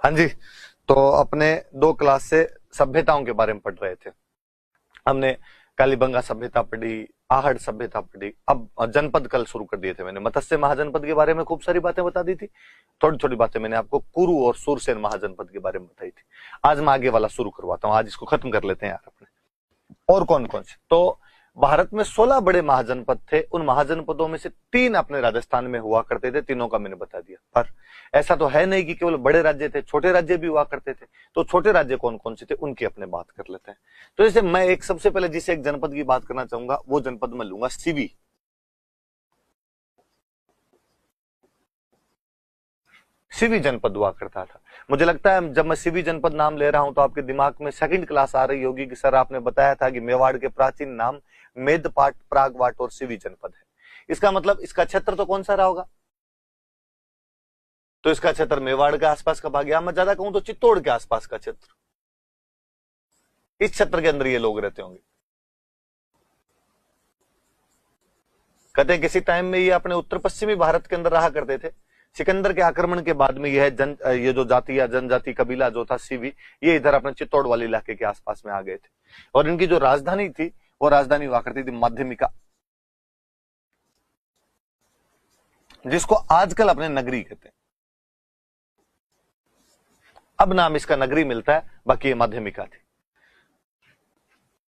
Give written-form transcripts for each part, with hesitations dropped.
हाँ जी। तो अपने 2 क्लास से सभ्यताओं के बारे में पढ़ रहे थे। हमने कालीबंगा सभ्यता पढ़ी, आहड़ सभ्यता पढ़ी। अब जनपद कल शुरू कर दिए थे मैंने। मत्स्य महाजनपद के बारे में खूब सारी बातें बता दी थी। थोड़ी थोड़ी बातें मैंने आपको कुरु और सूरसेन महाजनपद के बारे में बताई थी। आज मैं आगे वाला शुरू करवाता हूँ। आज इसको खत्म कर लेते हैं यार अपने। और कौन कौन से? तो भारत में 16 बड़े महाजनपद थे। उन महाजनपदों में से 3 अपने राजस्थान में हुआ करते थे। तीनों का मैंने बता दिया। पर ऐसा तो है नहीं कि केवल बड़े राज्य थे, छोटे राज्य भी हुआ करते थे। तो छोटे राज्य कौन कौन से थे उनकी अपने बात कर लेते हैं। तो जैसे मैं एक सबसे पहले जिसे एक जनपद की बात करना चाहूंगा, वो जनपद मैं लूंगा सीवी। सीवी जनपद हुआ करता था। मुझे लगता है जब मैं सीवी जनपद नाम ले रहा हूं तो आपके दिमाग में 2nd क्लास आ रही होगी कि सर आपने बताया था कि मेवाड़ के प्राचीन नाम मेदपाट, प्रागवाट और सीवी जनपद है। इसका मतलब इसका क्षेत्र तो कौन सा रहा होगा? तो इसका क्षेत्र मेवाड़ के आसपास का भाग, या मैं ज्यादा कहूं तो चित्तौड़ के आसपास का क्षेत्र। इस क्षेत्र के अंदर ये लोग रहते होंगे। कहते हैं किसी टाइम में ये अपने उत्तर पश्चिमी भारत के अंदर रहा करते थे। सिकंदर के आक्रमण के बाद में ये जो जाति या जनजाति कबीला जो था सीवी, ये इधर अपने चित्तौड़ वाले इलाके के आसपास में आ गए थे। और इनकी जो राजधानी थी वो राजधानी हुआ करती थी माध्यमिका, जिसको आजकल अपने नगरी कहते हैं। अब नाम इसका नगरी मिलता है, बाकी ये माध्यमिका थी।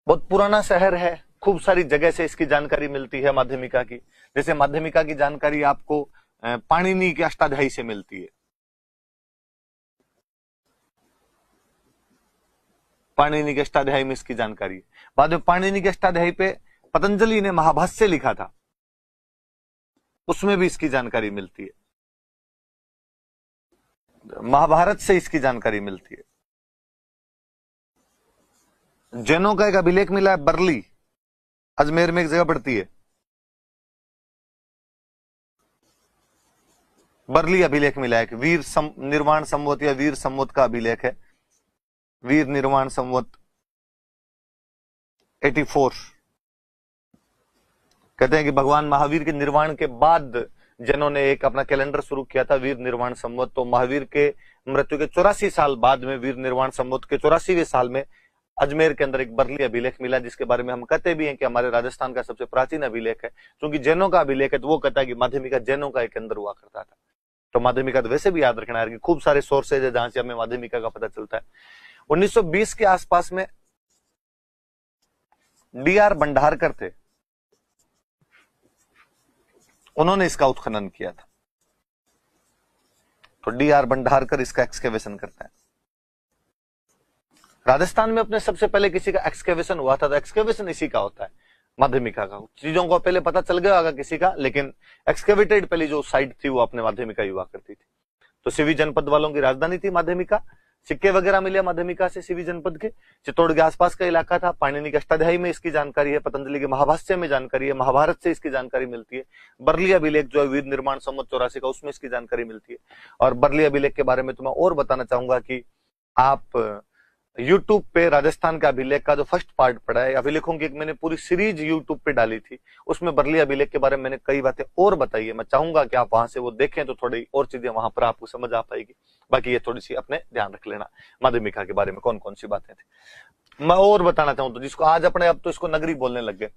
बहुत पुराना शहर है। खूब सारी जगह से इसकी जानकारी मिलती है माध्यमिका की। जैसे माध्यमिका की जानकारी आपको पाणिनि के अष्टाध्यायी से मिलती है। पाणिनि के अष्टाध्यायी में इसकी जानकारी है। बाद में पाणिनि के अष्टाध्यायी पे पतंजलि ने महाभाष्य लिखा था, उसमें भी इसकी जानकारी मिलती है। महाभारत से इसकी जानकारी मिलती है। जैनों का एक अभिलेख मिला है बरली, अजमेर में एक जगह पड़ती है। बरली अभिलेख मिला है। निर्वाण संवत या वीर संवत का अभिलेख है। वीर निर्वाण संवत 84। कहते हैं कि भगवान महावीर के निर्वाण के बाद जिन्होंने एक अपना कैलेंडर शुरू किया था वीर निर्वाण संवत। तो महावीर के मृत्यु के 84 साल बाद में वीर निर्वाण संवत के 84वें साल में अजमेर के अंदर एक बरली अभिलेख मिला, जिसके बारे में हम कहते भी हैं कि हमारे राजस्थान का सबसे प्राचीन अभिलेख है। क्योंकि जैनों का अभिलेख है तो वो कहता है कि माध्यमिका जैनों का एक केंद्र हुआ करता था। तो माध्यमिका तो वैसे भी याद रखना है कि खूब सारे सोर्सेज है जहां से हमें माध्यमिका का पता चलता है। 1920 के आसपास में डी.आर. भंडारकर थे, उन्होंने इसका उत्खनन किया था। तो डी.आर. भंडारकर इसका एक्सकेवेशन करता है। राजस्थान में अपने सबसे पहले किसी का एक्सकेवेशन हुआ था, तो एक्सकेवेशन इसी का होता है, माध्यमिका का। चीजों को पहले पता चल गया होगा किसी का, लेकिन एक्सकेवेटेड पहली जो साइट थी वो अपने माध्यमिका ही हुआ करती थी। तो सीवी जनपद वालों की राजधानी थी माध्यमिका। सिक्के वगैरह मिले माध्यमिका से सीवी जनपद के। चित्तौड़ के आसपास का इलाका था। पाणिनि के अष्टाध्यायी में इसकी जानकारी है, पतंजलि के महाभाष्य में जानकारी है, महाभारत से इसकी जानकारी मिलती है। बरली अभिलेख जो है वीर निर्माण संवत 84 का, उसमें इसकी जानकारी मिलती है। और बरली अभिलेख के बारे में तो मैं और बताना चाहूंगा कि आप यूट्यूब पे राजस्थान का अभिलेख का जो फर्स्ट पार्ट पढ़ा है, अभिलेखों की एक मैंने पूरी सीरीज यूट्यूब पे डाली थी, उसमें बरली अभिलेख के बारे में मैंने कई बातें और बताई है। मैं चाहूंगा कि आप वहां से वो देखें तो थोड़ी और चीजें वहां पर आपको समझ आ पाएगी। बाकी ये थोड़ी सी अपने ध्यान रख लेना माध्यमिका के बारे में कौन कौन सी बातें थी। मैं और बताना चाहूँ तो जिसको आज अपने अब तो इसको नगरी बोलने लग गए।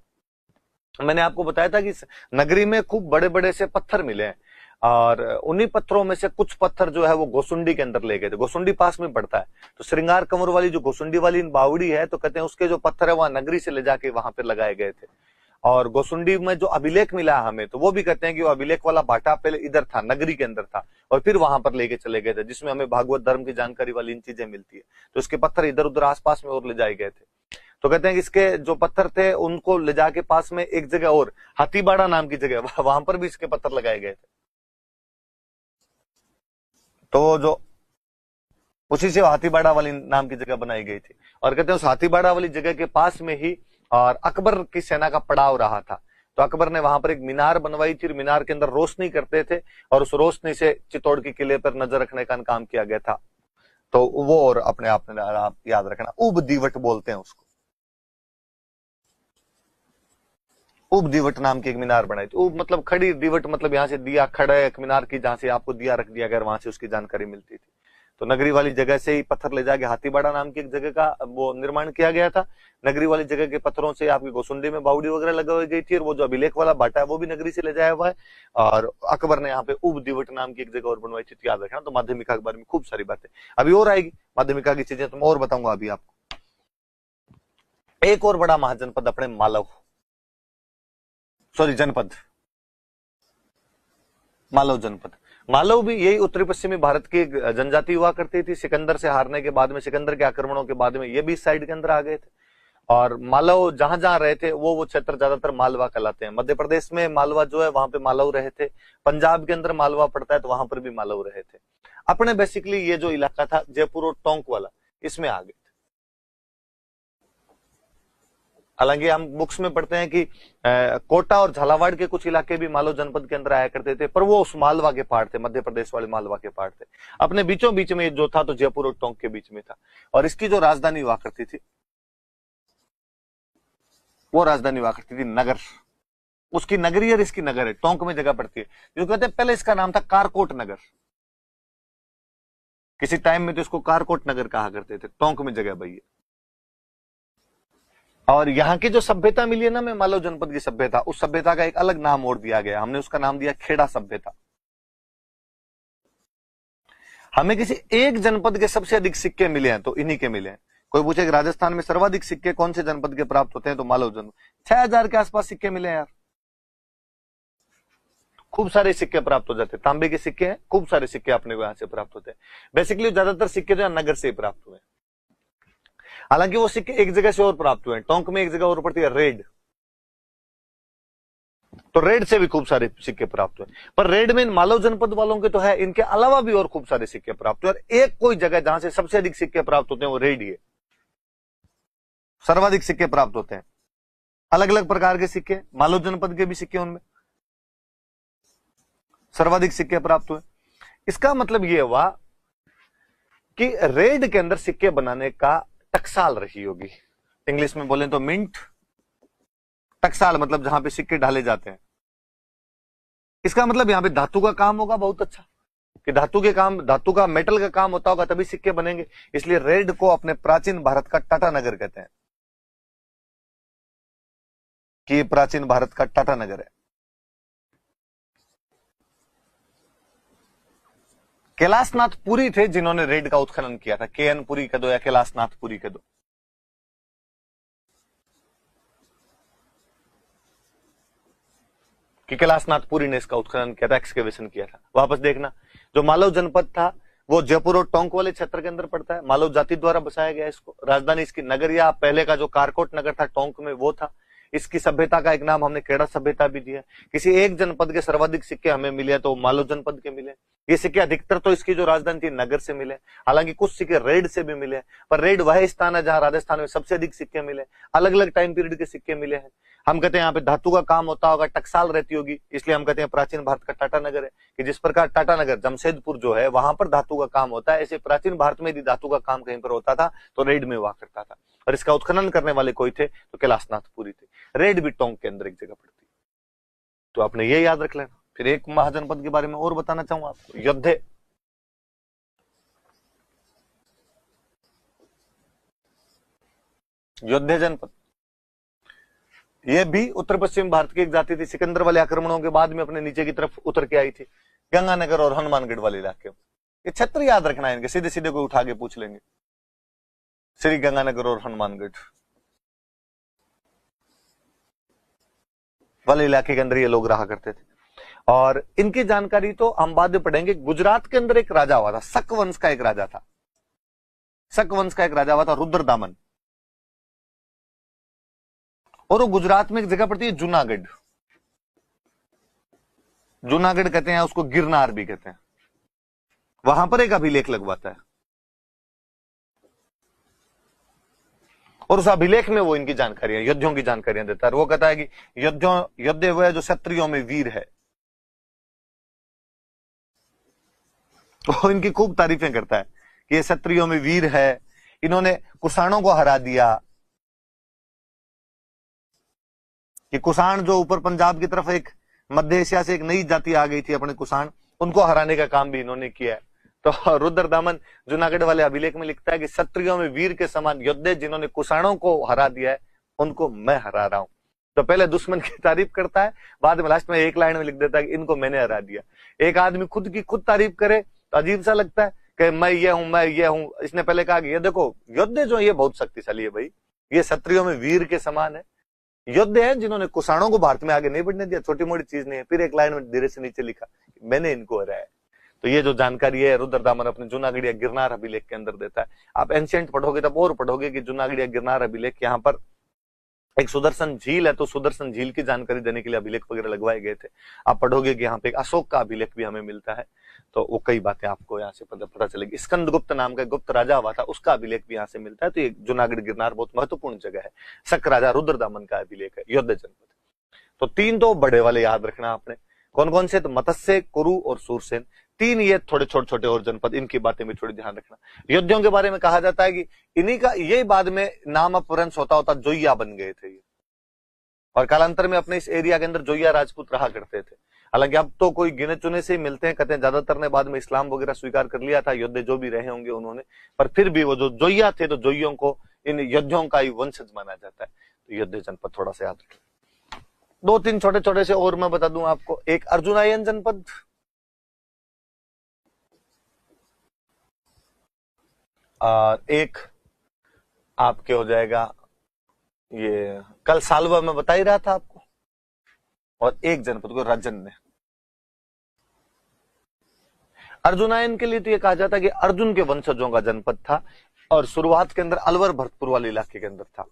मैंने आपको बताया था कि नगरी में खूब बड़े बड़े से पत्थर मिले हैं, और उन्हीं पत्थरों में से कुछ पत्थर जो है वो गोसुंडी के अंदर ले गए थे। गोसुंडी पास में पड़ता है। तो श्रृंगार कंवर वाली जो गोसुंडी वाली बावड़ी है, तो कहते हैं उसके जो पत्थर है वहां नगरी से ले जाके वहां पर लगाए गए थे। और गोसुंडी में जो अभिलेख मिला हमें, तो वो भी कहते हैं कि वो अभिलेख वाला भाटा पहले इधर था, नगरी के अंदर था, और फिर वहां पर लेके चले गए थे, जिसमें हमें भागवत धर्म की जानकारी वाली इन चीजें मिलती है। तो इसके पत्थर इधर उधर आसपास में और ले जाए गए थे। तो कहते हैं कि इसके जो पत्थर थे उनको ले जाके पास में एक जगह और हाथीबाड़ा नाम की जगह, वहां पर भी इसके पत्थर लगाए गए थे। तो जो उसी से हाथीबाड़ा वाली नाम की जगह बनाई गई थी। और कहते हैं उस हाथीबाड़ा वाली जगह के पास में ही और अकबर की सेना का पड़ाव रहा था। तो अकबर ने वहां पर एक मीनार बनवाई थी, मीनार के अंदर रोशनी करते थे, और उस रोशनी से चित्तौड़ के किले पर नजर रखने का काम किया गया था। तो वो और अपने आप में आप याद रखना, उब दीवट बोलते हैं उसको। उब दीवट नाम की एक मीनार बनाई थी। उब मतलब खड़ी, दीवट मतलब यहाँ से दिया खड़ा एक मीनार की, जहां से आपको दिया रख दिया गया, वहां से उसकी जानकारी मिलती थी। तो नगरी वाली जगह से ही पत्थर ले जाके हाथीबाड़ा नाम की एक जगह का वो निर्माण किया गया था। नगरी वाली जगह के पत्थरों से आपकी गोसुंडी में बावड़ी वगैरह लगाई गई थी, और वो जो अभिलेख वाला भाटा है वो भी नगरी से ले जाया हुआ है। और अकबर ने यहाँ पे उब दिवट नाम की एक जगह और बनवाई थी, तो याद रखना। तो माध्यमिका के बारे में खूब सारी बातें अभी और आएगी, माध्यमिका की चीजें तो मैं और बताऊंगा अभी आपको। एक और बड़ा महाजनपद अपने जनपद, मालव जनपद। मालव भी यही उत्तरी पश्चिमी भारत की जनजाति हुआ करती थी। सिकंदर से हारने के बाद में, सिकंदर के आक्रमणों के बाद में ये भी इस साइड के अंदर आ गए थे। और मालव जहां जहां रहे थे वो क्षेत्र ज्यादातर मालवा कहलाते हैं। मध्य प्रदेश में मालवा जो है वहां पे मालव रहे थे, पंजाब के अंदर मालवा पड़ता है तो वहां पर भी मालव रहे थे। अपने बेसिकली ये जो इलाका था जयपुर और टोंक वाला, इसमें आ गए थे। हालांकि हम बुक्स में पढ़ते हैं कि कोटा और झालावाड़ के कुछ इलाके भी मालव जनपद के अंदर आया करते थे, पर वो उस मालवा के पार्ट थे, मध्य प्रदेश वाले मालवा के पार्ट थे। अपने बीचों बीच में जो था तो जयपुर और टोंक के बीच में था। और इसकी जो राजधानी हुआ करती थी वो राजधानी हुआ करती थी नगर। उसकी नगरी और इसकी नगर है, टोंक में जगह पड़ती है। जो कहते हैं पहले इसका नाम था कारकोट नगर, किसी टाइम में तो इसको कारकोट नगर कहा करते थे। टोंक में जगह भैया। और यहाँ की जो सभ्यता मिली है ना में मालव जनपद की सभ्यता, उस सभ्यता का एक अलग नाम और दिया गया। हमने उसका नाम दिया खेड़ा सभ्यता। हमें किसी एक जनपद के सबसे अधिक सिक्के मिले हैं तो इन्हीं के मिले हैं। कोई पूछे कि राजस्थान में सर्वाधिक सिक्के कौन से जनपद के प्राप्त होते हैं, तो मालव जनपद। 6000 के आसपास सिक्के मिले यार, खूब सारे सिक्के प्राप्त हो जाते हैं। तांबे के सिक्के हैं, खूब सारे सिक्के अपने को यहां से प्राप्त होते हैं। बेसिकली ज्यादातर सिक्के जो है नगर से प्राप्त हुए। हालांकि वो सिक्के एक जगह से और प्राप्त हुए हैं। टोंक में एक जगह और पड़ती है रेड, तो रेड से भी खूब सारे सिक्के प्राप्त हुए। पर रेड में इन मालव जनपद वालों के तो है, इनके अलावा भी और खूब सारे सिक्के प्राप्त हुए। और एक कोई जगह जहां से सबसे अधिक सिक्के प्राप्त होते हैं वो रेड ही है। सर्वाधिक सिक्के प्राप्त होते हैं, अलग अलग प्रकार के सिक्के, मालव जनपद के भी सिक्के, उनमें सर्वाधिक सिक्के प्राप्त हुए। इसका मतलब यह हुआ कि रेड के अंदर सिक्के बनाने का टकसाल रही होगी। इंग्लिश में बोले तो मिंट, टकसाल मतलब जहां पे सिक्के डाले जाते हैं। इसका मतलब यहां पे धातु का काम होगा बहुत अच्छा, कि धातु का मेटल का काम होता होगा तभी सिक्के बनेंगे। इसलिए रेड को अपने प्राचीन भारत का टाटा नगर कहते हैं, कि ये प्राचीन भारत का टाटा नगर है। कैलाशनाथ पुरी थे जिन्होंने रेड का उत्खनन किया था। केएन पुरी कह दो या कैलाशनाथ पुरी कह दो। कि कैलाशनाथ पुरी ने इसका उत्खनन किया था, एक्सकेवेशन किया था। वापस देखना, जो मालव जनपद था वो जयपुर और टोंक वाले क्षेत्र के अंदर पड़ता है। मालव जाति द्वारा बसाया गया इसको। राजधानी इसकी नगर, या पहले का जो कारकोट नगर था टोंक में वो था। इसकी सभ्यता का एक नाम हमने खेड़ा सभ्यता भी दिया। किसी एक जनपद के सर्वाधिक सिक्के हमें मिले तो मालव जनपद के मिले। ये सिक्के अधिकतर तो इसकी जो राजधानी थी नगर से मिले, हालांकि कुछ सिक्के रेड से भी मिले, पर रेड वह स्थान है जहां राजस्थान में सबसे अधिक सिक्के मिले। अलग अलग टाइम पीरियड के सिक्के मिले हैं। हम कहते हैं यहाँ पे धातु का काम होता होगा, टकसाल रहती होगी, इसलिए हम कहते हैं प्राचीन भारत का टाटा नगर है। कि जिस प्रकार टाटा नगर जमशेदपुर जो है वहां पर धातु का काम होता है, ऐसे प्राचीन भारत में यदि धातु का काम कहीं पर होता था तो रेड में हुआ करता था। और इसका उत्खनन करने वाले कोई थे तो कैलाशनाथ पुरी थे। रेड भी टोंक के अंदर एक जगह पड़ती, तो आपने ये याद रख लेना। फिर एक महाजनपद के बारे में और बताना चाहूंगा आपको, योद्धे। योद्धे जनपद, यह भी उत्तर पश्चिम भारत की एक जाति थी। सिकंदर वाले आक्रमणों के बाद में अपने नीचे की तरफ उतर के आई थी, गंगानगर और हनुमानगढ़ वाले इलाके में। ये क्षेत्र याद रखना है इनके, सीधे सीधे कोई उठा के पूछ लेंगे। श्री गंगानगर और हनुमानगढ़ वाले इलाके के अंदर ये लोग रहा करते थे। और इनकी जानकारी तो हम बाद में पढ़ेंगे। गुजरात के अंदर एक राजा हुआ था, शक वंश का एक राजा था। शक वंश का एक राजा हुआ था रुद्रदामन, और वो गुजरात में एक जगह पड़ती है जूनागढ़। जूनागढ़ कहते हैं उसको, गिरनार भी कहते हैं। वहां पर एक अभिलेख लगवाता है, और उस अभिलेख में वो इनकी जानकारियां, योद्धियों की जानकारियां देता है। वो कहता है कि योद्धे वो है जो क्षत्रियों में वीर है। वो इनकी खूब तारीफें करता है कि ये क्षत्रियों में वीर है, इन्होंने कुषाणों को हरा दिया। कि कुषाण जो ऊपर पंजाब की तरफ एक मध्य एशिया से एक नई जाति आ गई थी अपने कुषाण, उनको हराने का काम भी इन्होंने किया है। तो रुद्रदामन जूनागढ़ वाले अभिलेख में लिखता है कि क्षत्रियों में वीर के समान योद्धे जिन्होंने कुषाणों को हरा दिया है, उनको मैं हरा रहा हूं। तो पहले दुश्मन की तारीफ करता है, बाद में लास्ट में एक लाइन में लिख देता है कि इनको मैंने हरा दिया। एक आदमी खुद की खुद तारीफ करे तो अजीब सा लगता है कि मैं ये हूं, मैं ये हूं। इसने पहले कहा कि ये देखो योद्धे जो है ये बहुत शक्तिशाली है भाई, ये क्षत्रियों में वीर के समान है, योद्धे हैं जिन्होंने कुषाणों को भारत में आगे नहीं बढ़ने दिया, छोटी मोटी चीज नहीं है। फिर एक लाइन में धीरे से नीचे लिखा मैंने इनको हराया। तो ये जो जानकारी है रुद्रदामन अपने जूनागढ़िया गिरनार अभिलेख के अंदर देता है। आप एंशिएंट पढ़ोगे तब और पढ़ोगे कि जूनागढ़िया गिरनार अभिलेख, यहाँ पर एक सुदर्शन झील है, तो सुदर्शन झील की जानकारी देने के लिए अभिलेख वगैरह लगवाए गए थे। आप पढ़ोगे कि यहाँ पे एक अशोक का अभिलेख भी हमें मिलता है, तो वो कई बातें आपको यहाँ से पता चलेगी। स्कंदगुप्त नाम का गुप्त राजा हुआ था, उसका अभिलेख भी यहाँ से मिलता है। तो ये जूनागढ़ गिरनार बहुत महत्वपूर्ण जगह है। शक राजा रुद्रदामन का अभिलेख है, योद्ध जनपद। तो तीन तो बड़े वाले याद रखना आपने, कौन कौन से? तो मत्स्य, कुरु और सूरसेन, तीन ये थोड़े छोटे छोटे और जनपद, इनकी बातें भी थोड़ी ध्यान रखना। योद्धियों के बारे में कहा जाता है कि इन्हीं का ये बाद में नाम अपभ्रंश होता होता जोइया बन गए थे ये, और कालांतर में अपने इस एरिया के अंदर जोइया राजपूत रहा करते थे। हालांकि अब तो कोई गिने चुने से ही मिलते हैं, कहते हैं ज्यादातर ने बाद में इस्लाम वगैरह स्वीकार कर लिया था, योद्धे जो भी रहे होंगे उन्होंने, पर फिर भी वो जो जोइया थे, तो जोइयों को इन योद्धियों का ही वंशज माना जाता है। तो योद्धे जनपद थोड़ा सा याद रखें। दो तीन छोटे छोटे से और मैं बता दूं आपको। एक अर्जुनायन जनपद, एक आपके हो जाएगा ये कल सालवा में बता ही रहा था आपको, और एक जनपद को राजन ने। अर्जुनायन के लिए तो ये कहा जाता है कि अर्जुन के वंशजों का जनपद था, और शुरुआत के अंदर अलवर भरतपुर वाले इलाके के अंदर था,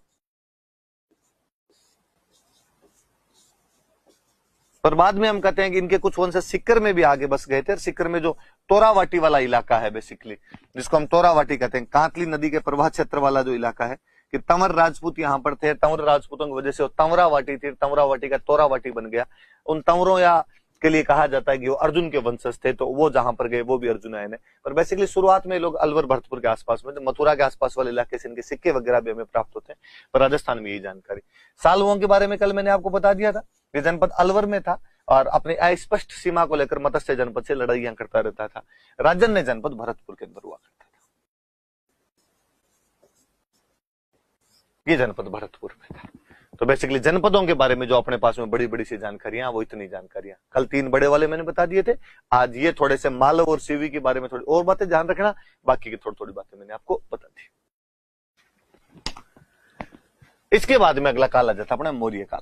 पर बाद में हम कहते हैं कि इनके कुछ वंशज सिक्कर में भी आगे बस गए थे। सिक्कर में जो तोरावाटी वाला इलाका है बेसिकली, जिसको हम तोरावाटी कहते हैं, कांतली नदी के प्रवाह क्षेत्र वाला जो इलाका है, कि तंवर राजपूत यहाँ पर थे। तंवर राजपूतों की वजह से तंवरावाटी थी, तंवरावाटी का तोरावाटी बन गया। उन तंवरों या के लिए कहा जाता है कि वो अर्जुन के वंशज थे, तो वो जहां पर गए वो भी अर्जुनायन है। पर बेसिकली शुरुआत में लोग अलवर भरतपुर के आसपास में, मथुरा के आसपास वाले इलाके से इनके सिक्के वगैरह भी हमें प्राप्त होते हैं, पर राजस्थान में यही जानकारी। सालवों के बारे में कल मैंने आपको बता दिया था, ये जनपद अलवर में था और अपने अस्पष्ट सीमा को लेकर मत्स्य जनपद से लड़ाइयां करता रहता था। राजन ने जनपद भरतपुर के अंदर हुआ करता था, ये जनपद भरतपुर में था। तो बेसिकली जनपदों के बारे में जो अपने पास में बड़ी बड़ी सी जानकारियां, वो इतनी जानकारियां कल तीन बड़े वाले मैंने बता दिए थे। आज ये थोड़े से मालव और सीवी के बारे में थोड़ी और बातें ध्यान रखना, बाकी की थोड़ी थोड़ी बातें मैंने आपको बता दी। इसके बाद में अगला काल आ जाता अपना मौर्य काल।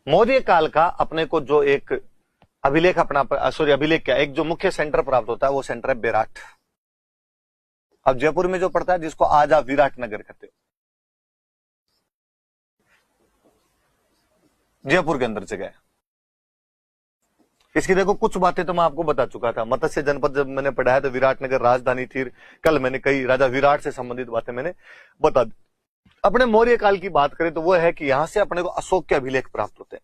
मौर्य काल का अपने को जो एक अभिलेख अभिलेख क्या, एक जो मुख्य सेंटर प्राप्त होता है, वो सेंटर है बेराट। अब जयपुर में जो पड़ता है, जिसको आज आप विराट नगर कहते हो, जयपुर के अंदर जगह है। इसकी देखो कुछ बातें तो मैं आपको बता चुका था। मत्स्य जनपद जब मैंने पढ़ाया तो विराट नगर राजधानी थी। कल मैंने कई राजा विराट से संबंधित बातें मैंने बता दी। अपने मौर्य काल की बात करें तो वो है कि यहां से अपने को अशोक के अभिलेख प्राप्त होते हैं।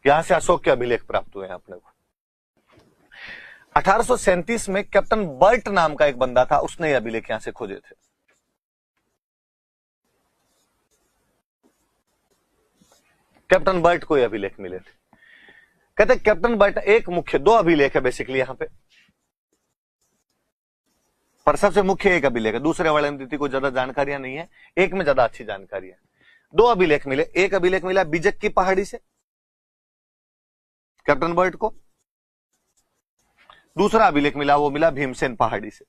यहां से अशोक के अभिलेख प्राप्त हुए हैं अपने को। 1837 में कैप्टन बर्ट नाम का एक बंदा था, उसने ये अभिलेख यहां से खोजे थे। कैप्टन बर्ट को ये अभिलेख मिले थे। कहते कैप्टन बर्ट एक मुख्य, दो अभिलेख है बेसिकली यहां पे, पर सबसे मुख्य एक अभिलेख है। दूसरे वाले में को ज्यादा जानकारियां नहीं है, एक में ज्यादा अच्छी जानकारी है। दो अभिलेख मिले, एक अभिलेख मिला बीजक की पहाड़ी से कैप्टन बर्ट को, दूसरा अभिलेख मिला वो मिला भीमसेन पहाड़ी से।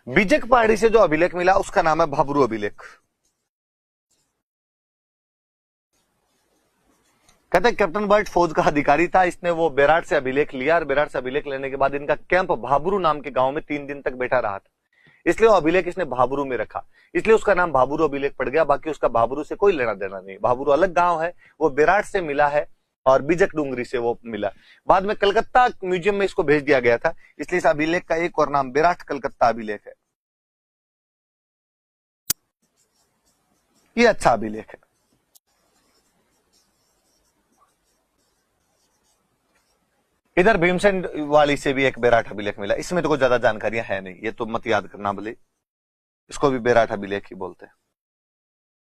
बीजक पहाड़ी से जो अभिलेख मिला उसका नाम है भाबरू अभिलेख। कहते कैप्टन बर्ट फौज का अधिकारी था, इसने वो बेराट से अभिलेख लिया, और बेराट से अभिलेख लेने के बाद इनका कैंप भाबरू नाम के गांव में 3 दिन तक बैठा रहा था, इसलिए वो अभिलेख इसने भाबरू में रखा, इसलिए उसका नाम भाबरू अभिलेख पड़ गया। बाकी उसका भाबरू से कोई लेना देना नहीं, भाबरू अलग गांव है, वो बेराट से मिला है और बीजक डूंगरी से वो मिला। बाद में कलकत्ता म्यूजियम में इसको भेज दिया गया था, इसलिए इस अभिलेख का एक और नाम बेराट कलकत्ता अभिलेख है। ये अच्छा अभिलेख है। इधर भीमसेन वाली से भी एक बेराट अभिलेख मिला, इसमें तो कोई ज्यादा जानकारियां है नहीं, ये तो मत याद करना भले, इसको भी बेराट अभिलेख ही बोलते हैं।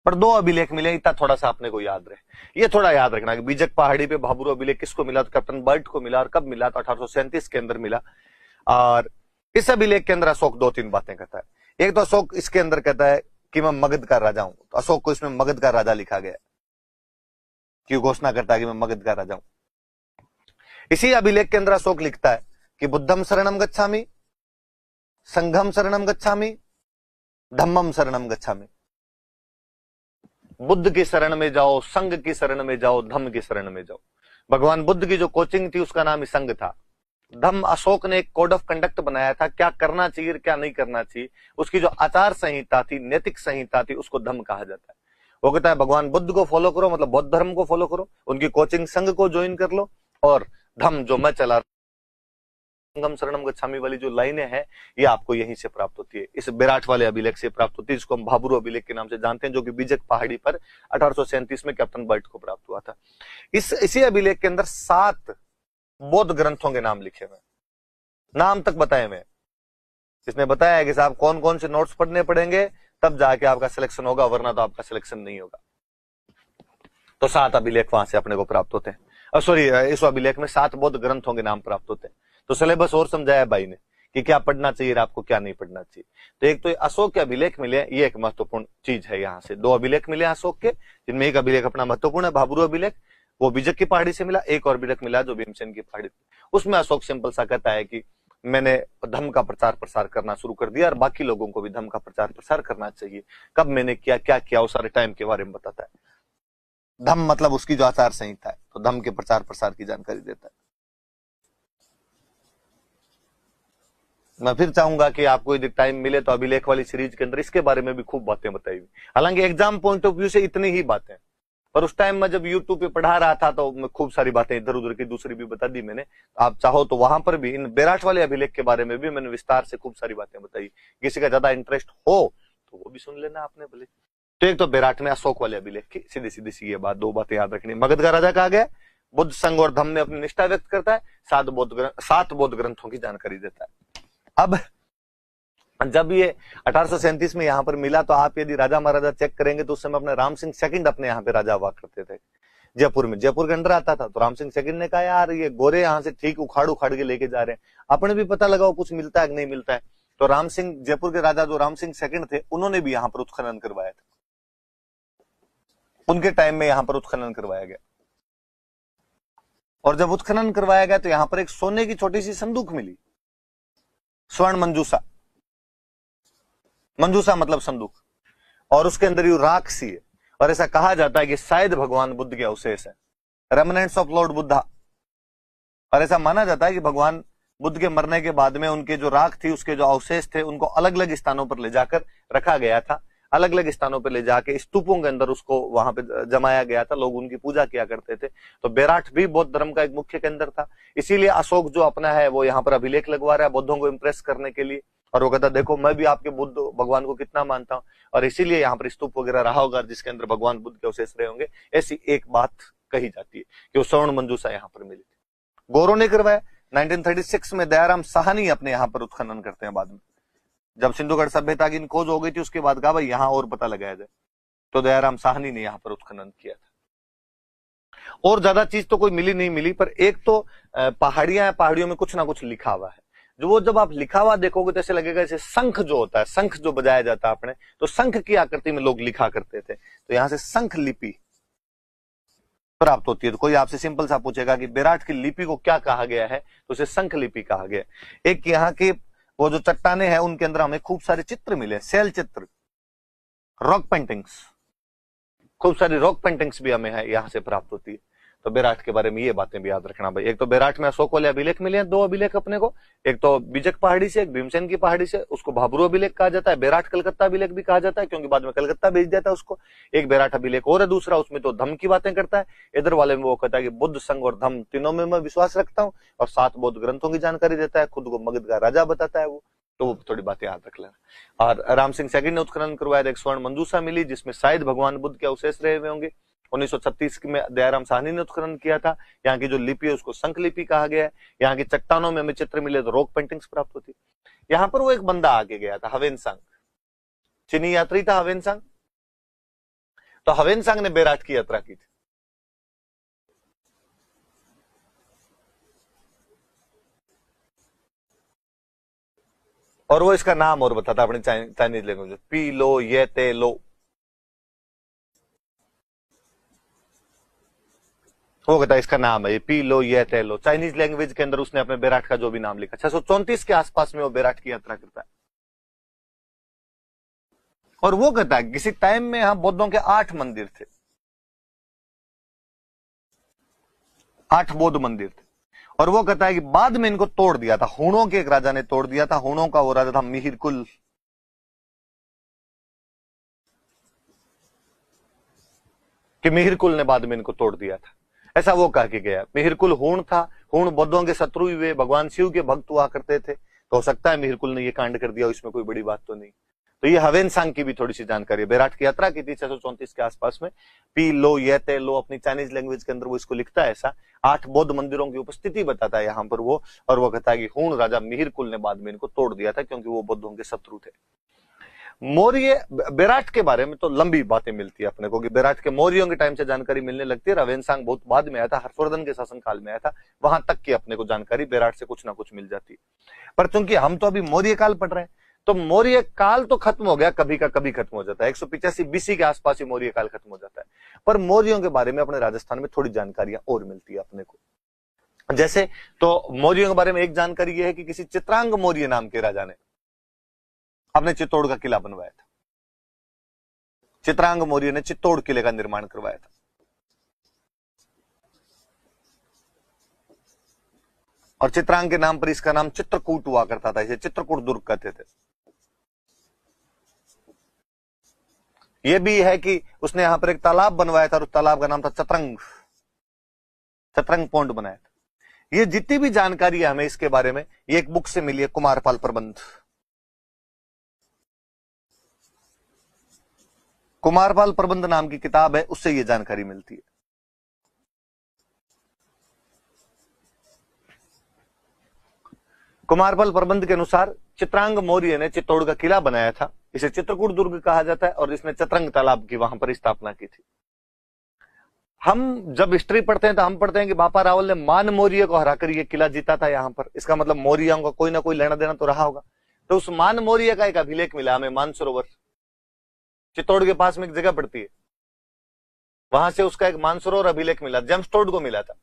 पर 2 अभिलेख मिले, इतना थोड़ा सा अपने को याद रहे। ये थोड़ा याद रखना कि बीजक पहाड़ी पे भाबरू अभिलेख किसको मिला, तो कैप्टन बर्ट को मिला। और कब मिला, तो 1837 के अंदर मिला। और इस अभिलेख के अंदर अशोक 2-3 बातें कहता है। एक तो अशोक इसके अंदर कहता है कि मैं मगध का राजा हूं, तो अशोक को इसमें मगध का राजा लिखा गया, क्यों घोषणा करता है कि मैं मगध का राजा हूं। इसी अभिलेख के अंदर अशोक लिखता है कि बुद्धम शरणम गच्छामि, संघम शरणम गच्छामि, धम्मम शरणम गच्छामि। बुद्ध की शरण में जाओ, संघ की शरण में जाओ, धम्म की शरण में जाओ। भगवान बुद्ध की जो कोचिंग थी उसका नाम ही संघ था। धम्म, अशोक ने एक कोड ऑफ कंडक्ट बनाया था, क्या करना चाहिए क्या नहीं करना चाहिए, उसकी जो आचार संहिता थी, नैतिक संहिता थी, उसको धम्म कहा जाता है। वो कहता है भगवान बुद्ध को फॉलो करो, मतलब बौद्ध धर्म को फॉलो करो, उनकी कोचिंग संघ को ज्वाइन कर लो, और धम्म जो मैं चला संगम शरणम गच्छामि वाली जो लाइनें हैं, ये आपको यहीं से प्राप्त होती है, इस बेराट वाले अभिलेख से प्राप्त होती है, जिसको हम भाबरू अभिलेख के नाम से जानते हैं, जो कि बीजक पहाड़ी पर 1837 में कैप्टन बर्ट को प्राप्त हुआ था। इसी अभिलेख के अंदर 7 बौद्ध ग्रंथों के नाम लिखे हुए, नाम तक बताए हुए। इसने बताया है कि साहब कौन कौन से नोट्स पढ़ने पड़ेंगे, तब जाके आपका सिलेक्शन होगा, वरना तो आपका सिलेक्शन नहीं होगा। तो 7 अभिलेख वहां से अपने को प्राप्त होते हैं। सॉरी, इस अभिलेख में 7 बौद्ध ग्रंथों के नाम प्राप्त होते हैं। तो सिलेबस और समझाया भाई ने कि क्या पढ़ना चाहिए आपको, क्या नहीं पढ़ना चाहिए। तो एक तो अशोक के अभिलेख मिले, ये एक महत्वपूर्ण चीज है। यहाँ से 2 अभिलेख मिले अशोक के, जिनमें एक अभिलेख अपना महत्वपूर्ण है, भाबरू अभिलेख, वो बीजक की पहाड़ी से मिला। एक और अभिलेख मिला जो भीमसेन की पहाड़ी, उसमें अशोक सिंपल सा कहता है कि मैंने धम्म का प्रचार प्रसार करना शुरू कर दिया और बाकी लोगों को भी धम्म का प्रचार प्रसार करना चाहिए। कब मैंने किया, क्या किया, उस सारे टाइम के बारे में बताता है। धम्म मतलब उसकी जो आचार संहिता है, तो धम्म के प्रचार प्रसार की जानकारी देता है। मैं फिर चाहूंगा कि आपको यदि टाइम मिले तो अभिलेख वाली सीरीज के अंदर इसके बारे में भी खूब बातें बताई हुई। हालांकि एग्जाम पॉइंट ऑफ व्यू से इतनी ही बातें, पर उस टाइम में जब यूट्यूब पे पढ़ा रहा था तो मैं खूब सारी बातें इधर उधर की दूसरी भी बता दी मैंने। आप चाहो तो वहां पर भी इन बेराट वाले अभिलेख के बारे में भी मैंने विस्तार से खूब सारी बातें बताई। किसी का ज्यादा इंटरेस्ट हो तो वो भी सुन लेना आपने भले। तो एक तो बेराट में अशोक वाले अभिलेख की सीधी सीधी सी ये बात, 2 बातें याद रखनी। मगध का राजा कहा गया, बुद्ध संघ और धम्म में अपनी निष्ठा व्यक्त करता है, 7 बौद्ध ग्रंथों की जानकारी देता है। अब जब ये 1837 में यहाँ पर मिला, तो आप यदि राजा महाराजा चेक करेंगे तो उस समय अपने राम सिंह सेकंड अपने यहाँ पे राजा हुआ करते थे जयपुर में, जयपुर के अंदर आता था। तो राम सिंह सेकंड ने कहा यार ये गोरे यहाँ से ठीक उखाड़ उखाड़ के लेके जा रहे हैं, अपने भी पता लगाओ कुछ मिलता है कि नहीं मिलता है। तो राम सिंह, जयपुर के राजा जो राम सिंह सेकंड थे, उन्होंने भी यहाँ पर उत्खनन करवाया था, उनके टाइम में यहाँ पर उत्खनन करवाया गया। और जब उत्खनन करवाया गया तो यहाँ पर एक सोने की छोटी सी संदूक मिली, स्वर्ण मंजूसा, मंजूसा मतलब संदूक, और उसके अंदर यू राख सी है। और ऐसा कहा जाता है कि शायद भगवान बुद्ध के अवशेष है, रेमनेंट्स ऑफ लॉर्ड बुद्धा। और ऐसा माना जाता है कि भगवान बुद्ध के मरने के बाद में उनके जो राख थी, उसके जो अवशेष थे, उनको अलग अलग स्थानों पर ले जाकर रखा गया था, अलग अलग स्थानों पर ले जाके स्तूपों के अंदर उसको वहां पे जमाया गया था, लोग उनकी पूजा किया करते थे। तो बेराट भी बौद्ध धर्म का एक मुख्य केंद्र था। इसीलिए अशोक जो अपना है वो यहाँ पर अभिलेख लगवा रहा है बौद्धों को इंप्रेस करने के लिए। और वो कहता देखो मैं भी आपके बुद्ध भगवान को कितना मानता हूं, और इसीलिए यहाँ पर स्तूप वगैरह रहा होगा जिसके अंदर भगवान बुद्ध के अवशेष रहे होंगे। ऐसी एक बात कही जाती है कि वो स्वर्ण मंजूसा यहाँ पर मिली थी। गौरव ने करवाया 1936 में, दयाराम साहनी अपने यहाँ पर उत्खनन करते हैं बाद में, जब सिंधुगढ़ सभ्यता की खोज हो गई थी उसके बाद कहा भाई यहाँ और पता लगाया जाए, तो दयाराम साहनी ने यहाँ पर उत्खनन किया था। और ज्यादा चीज तो कोई मिली नहीं मिली, पर एक तो पहाड़ियां, पहाड़ियों में कुछ ना कुछ लिखा हुआ है, जो वो जब आप लिखा हुआ देखोगे तो ऐसे लगेगा जैसे शंख जो होता है, शंख जो बजाया जाता है अपने, तो शंख की आकृति में लोग लिखा करते थे। तो यहां से शंख लिपि प्राप्त होती है। तो कोई आपसे सिंपल सा पूछेगा कि बेराट की लिपि को क्या कहा गया है, तो उसे शंख लिपि कहा गया। एक यहाँ के वो जो चट्टाने हैं उनके अंदर हमें खूब सारे चित्र मिले, सेल चित्र, रॉक पेंटिंग्स, खूब सारी रॉक पेंटिंग्स भी हमें है यहाँ से प्राप्त होती है। तो बेराट के बारे में ये बातें भी याद रखना भाई। एक तो बेराट में अशोक वाले अभिलेख मिले हैं, 2 अभिलेख अपने को, एक तो बीजक पहाड़ी से, एक भीमसेन की पहाड़ी से, उसको भाबरू अभिलेख कहा जाता है। बेराट कलकत्ता अभिलेख भी कहा जाता है क्योंकि बाद में कलकत्ता भेज दिया था उसको। एक बेराट अभिलेख और है दूसरा, उसमें तो धम्म की बातें करता है। इधर वाले में वो कहता है कि बुद्ध, संघ और धम्म तीनों में मैं विश्वास रखता हूँ, और 7 बौद्ध ग्रंथों की जानकारी देता है, खुद को मगध का राजा बताता है वो। तो वो थोड़ी बातें याद रख लेना। और राम सिंह सेकंड ने उत्खनन करवाया, एक स्वर्ण मंजूसा मिली जिसमें शायद भगवान बुद्ध के अवशेष रहे हुए होंगे। 1936 में दयाराम साहनी ने उत्खनन किया था। यहाँ की जो लिपि है उसको संख लिपि कहा गया है। यहाँ की चट्टानों में हमें चित्र मिले तो रॉक पेंटिंग्स प्राप्त होती। यहाँ पर वो एक बंदा आके गया था, हवेनसांग, चीनी यात्री था हवेनसांग। तो हवेनसांग ने बेराट की यात्रा की थी। और वो इसका नाम और बताता अपनी चाइनीज लैंग्वेज, पी लो ये ते लो। वो कहता है इसका नाम है ये पी लो ये ते लो। चाइनीज लैंग्वेज के अंदर उसने अपने बेराट का जो भी नाम लिखा। 634 के आसपास में वो बेराट की यात्रा करता है। और वो कहता है किसी टाइम में यहां बौद्धों के 8 मंदिर थे, 8 बौद्ध मंदिर थे। और वो कहता है कि बाद में इनको तोड़ दिया था, हुणों के एक राजा ने तोड़ दिया था। हुणों का वो राजा था मिहिरकुल। कि मिहिरकुल ने बाद में इनको तोड़ दिया था, ऐसा वो कह के गया। मिहिरकुल हुण था, हुण बौद्धों के शत्रु हुए, भगवान शिव के भक्त हुआ करते थे। तो हो सकता है मिहिरकुल ने ये कांड कर दिया, इसमें कोई बड़ी बात तो नहीं। तो ये हवेनसांग की भी थोड़ी सी जानकारी है। बेराट की यात्रा की थी 634 के आसपास में। पी लो ये ते लो अपनी चाइनीज लैंग्वेज के अंदर वो इसको लिखता है ऐसा। 8 बौद्ध मंदिरों की उपस्थिति बताता है यहाँ पर वो। और वो कहता है कि हुण राजा मिहिरकुल ने बाद में इनको तोड़ दिया था क्योंकि वो बौद्धों के शत्रु थे। मौर्य बेराट के बारे में तो लंबी बातें मिलती है अपने को कि बेराट के मौर्यों के टाइम से जानकारी मिलने लगती है। हवेनसांग बहुत बाद में आया था, हर्षवर्धन के शासन काल में आया था। वहां तक की अपने को जानकारी बेराट से कुछ ना कुछ मिल जाती है। पर चूंकि हम तो अभी मौर्य काल पढ़ रहे हैं, तो मौर्य काल तो खत्म हो गया, कभी का कभी खत्म हो जाता है। 185 बीसी के आसपास ही मौर्य काल खत्म हो जाता है। पर मौर्यों के बारे में अपने राजस्थान में थोड़ी जानकारियां और मिलती है अपने को। जैसे तो मौर्यों के बारे में एक जानकारी यह है कि किसी चित्रांग मौर्य नाम के राजा ने अपने चित्तौड़ का किला बनवाया था। चित्रांग मौर्य ने चित्तौड़ किले का निर्माण करवाया था। और चित्रांग के नाम पर इसका नाम चित्रकूट हुआ करता था, इसे चित्रकूट दुर्ग कहते थे। यह भी है कि उसने यहां पर एक तालाब बनवाया था और उस तालाब का नाम था चतरंग, चतरंग पौंड बनाया था। ये जितनी भी जानकारी है हमें इसके बारे में, ये एक बुक से मिली है, कुमारपाल प्रबंध। कुमारपाल प्रबंध नाम की किताब है, उससे ये जानकारी मिलती है। कुमारपाल प्रबंध के अनुसार चित्रांग मौर्य ने चित्तौड़ का किला बनाया था, इसे चित्रकूट दुर्ग कहा जाता है। और इसने चतरंग तालाब की वहां पर स्थापना की थी। हम जब हिस्ट्री पढ़ते हैं तो हम पढ़ते हैं कि बापा रावल ने मान मौर्य को हराकर यह किला जीता था यहां पर। इसका मतलब मौर्यों का कोई ना कोई लेना देना तो रहा होगा। तो उस मान मौर्य का एक अभिलेख मिला हमें, मानसरोवर, चित्तौड़ के पास में एक जगह पड़ती है, वहां से उसका एक मानसरोवर अभिलेख मिला, जेम्सटोड को मिला था।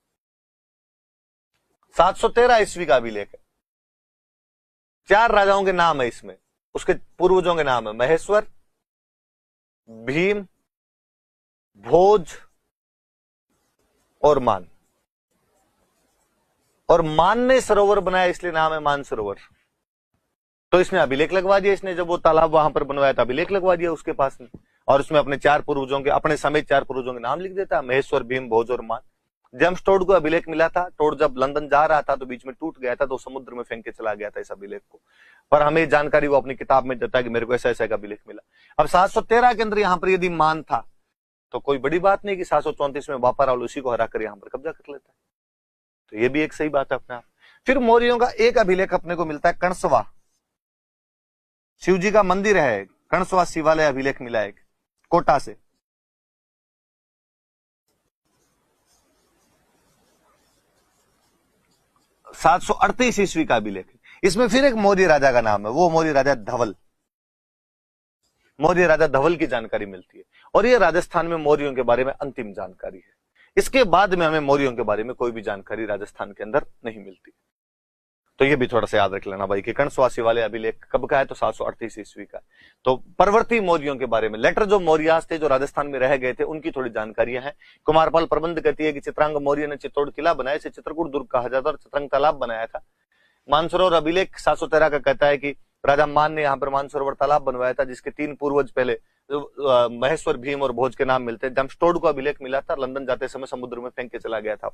713 ईस्वी का अभिलेख है। 4 राजाओं के नाम है इसमें, उसके पूर्वजों के नाम है महेश्वर, भीम, भोज और मान। और मान ने सरोवर बनाया इसलिए नाम है मानसरोवर। तो इसने अभिलेख लगवा दिया, इसने जब वो तालाब वहां पर बनवाया था अभिलेख लगवा दिया उसके पास में। और उसमें अपने 4 पूर्वजों के, अपने समेत 4 पूर्वजों के नाम लिख देता, महेश्वर, भीम, भोज और मान। जेम्स टोड को अभिलेख मिला था। टोड जब लंदन जा रहा था तो बीच में टूट गया था, तो समुद्र में फेंक के चला गया था इस अभिलेख को। पर हमें जानकारी वो अपनी किताब में देता है कि मेरे को ऐसा ऐसा का अभिलेख मिला। अब 713 के अंदर यहां पर यदि मान था तो कोई बड़ी बात नहीं कि 734 में बापा रावल उसी को हराकर यहां पर कब्जा कर लेता है। तो ये भी एक सही बात है अपने आप। फिर मौर्यों का एक अभिलेख अपने को मिलता है कणसवा, शिव जी का मंदिर है, कणसवा शिवालय अभिलेख मिला है कोटा से। सात सौ 738 ईस्वी का अभिलेख है। इसमें फिर एक मौर्य राजा का नाम है, वो मौर्य राजा धवल, मौर्य राजा धवल की जानकारी मिलती है। और ये राजस्थान में मौर्यों के बारे में अंतिम जानकारी है। इसके बाद में हमें मौर्यों के बारे में कोई भी जानकारी राजस्थान के अंदर नहीं मिलती। तो ये भी थोड़ा सा याद रख लेना भाई कि कणसवा शिवालय अभिलेख कब का है, तो 738 ईस्वी का। तो परवर्ती मौर्यों के बारे में, लेटर जो मौर्यास थे जो राजस्थान में रह गए थे, उनकी थोड़ी जानकारियां हैं। कुमारपाल प्रबंध कहती है कि चित्रांग मौर्य ने चित्तौड़ किला बनाया, इसे चित्रकूट दुर्ग कहा जाता और चित्रंग तालाब बनाया था। मानसरोवर अभिलेख 713 का कहता है कि राजा मान ने यहाँ पर मानसरोवर तालाब बनवाया था, जिसके 3 पूर्वज पहले महेश्वर, भीम और भोज के नाम मिलते हैं। जेम्सटोड को अभिलेख मिला था, लंदन जाते समय समुद्र में फेंक के चला गया था।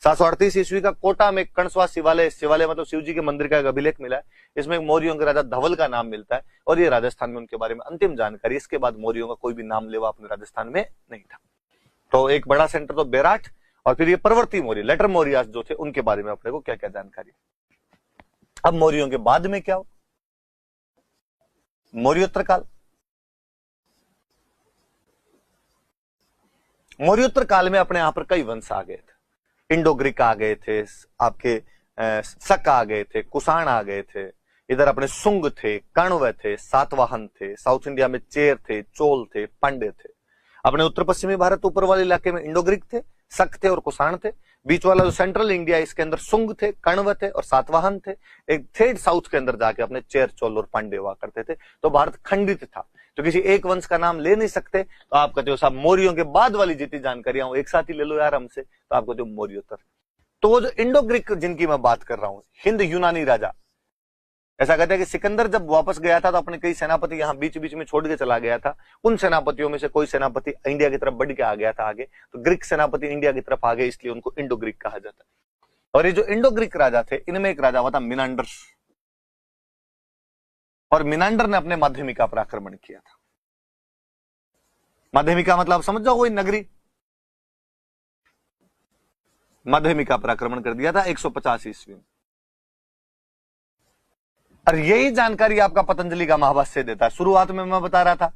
738 ईस्वी का कोटा में कणसवा शिवालय, शिवालय मतलब शिव जी के मंदिर का एक अभिलेख मिला है। इसमें मौर्यों के राजा धवल का नाम मिलता है और ये राजस्थान में उनके बारे में अंतिम जानकारी। इसके बाद मौर्यों का कोई भी नाम लेवा अपने राजस्थान में नहीं था। तो एक बड़ा सेंटर तो बेराट, और फिर ये परवर्ती मौर्य लेटर मौर्य जो थे उनके बारे में अपने को क्या क्या जानकारी। अब मौर्यों के बाद में क्या हो, मौर्योत्तर काल। मौर्योत्तर काल में अपने यहां पर कई वंश आ गए थे। इंडो ग्रीक आ गए थे, आपके शक आ गए थे, कुषाण आ गए थे, इधर अपने सुंग थे, कण्व थे, सातवाहन थे, साउथ इंडिया में चेर थे, चोल थे, पांड्य थे। अपने उत्तर पश्चिमी भारत ऊपर वाले इलाके में इंडो ग्रीक थे, शक थे और कुषाण थे। बीच वाला जो सेंट्रल इंडिया इसके अंदर सुंग थे, कण्व थे और सातवाहन थे। एक थर्ड साउथ के अंदर जाके अपने चेर, चोल और पांड्य हुआ करते थे। तो भारत खंडित था, तो किसी एक वंश का नाम ले नहीं सकते। तो आप कहते हो साहब मौर्यों के बाद वाली जितनी जानकारियां एक साथ ही ले लो यार हमसे, तो आप कहते हो मौर्योत्तर। तो वो जो इंडो ग्रीक जिनकी मैं बात कर रहा हूं, हिंद यूनानी राजा, ऐसा कहते हैं कि सिकंदर जब वापस गया था तो अपने कई सेनापति यहां बीच बीच में छोड़ के चला गया था। उन सेनापतियों में से कोई सेनापति इंडिया की तरफ बढ़ के आ गया था आगे, तो ग्रीक सेनापति इंडिया की तरफ आ गए, इसलिए उनको इंडो ग्रीक कहा जाता है। और ये जो इंडो ग्रीक राजा थे, इनमें एक राजा हुआ था मिनांडर, और मिनांडर ने अपने माध्यमिका पर आक्रमण किया था। माध्यमिका मतलब समझ जाओ वही नगरी, माध्यमिका पर आक्रमण कर दिया था 150 ईस्वी में। और यही जानकारी आपका पतंजलि का महाभाष्य देता है। शुरुआत में मैं बता रहा था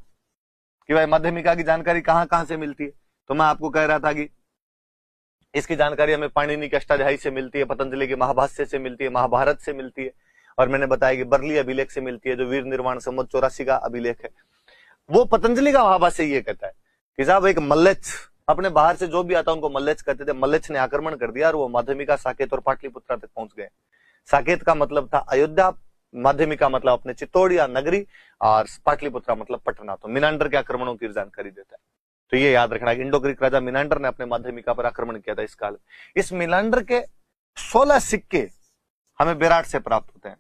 कि भाई माध्यमिका की जानकारी कहां कहां से मिलती है, तो मैं आपको कह रहा था कि इसकी जानकारी हमें पाणिनि के अष्टाध्यायी से मिलती है, पतंजलि के महाभाष्य से मिलती है, महाभारत से मिलती है, और मैंने बताया कि बरली अभिलेख से मिलती है, जो वीर निर्वाण संवत 84 का अभिलेख है। वो पतंजलि का महाभाष्य ये कहता है कि साहब एक मल्लेच्छ, अपने बाहर से जो भी आता उनको मल्लेच्छ कहते थे, मल्लेच्छ ने आक्रमण कर दिया और वो माध्यमिका, साकेत और पाटलिपुत्रा तक पहुंच गए। साकेत का मतलब था अयोध्या, माध्यमिका मतलब अपने चित्तौड़ या नगरी, और पाटलिपुत्रा मतलब पटना। तो मिनांडर के आक्रमणों की जानकारी देता है। तो ये याद रखना कि इंडो ग्रीक राजा मिनांडर ने अपने माध्यमिका पर आक्रमण किया था इस काल। इस मिनांडर के 16 सिक्के हमें बेराट से प्राप्त होते हैं।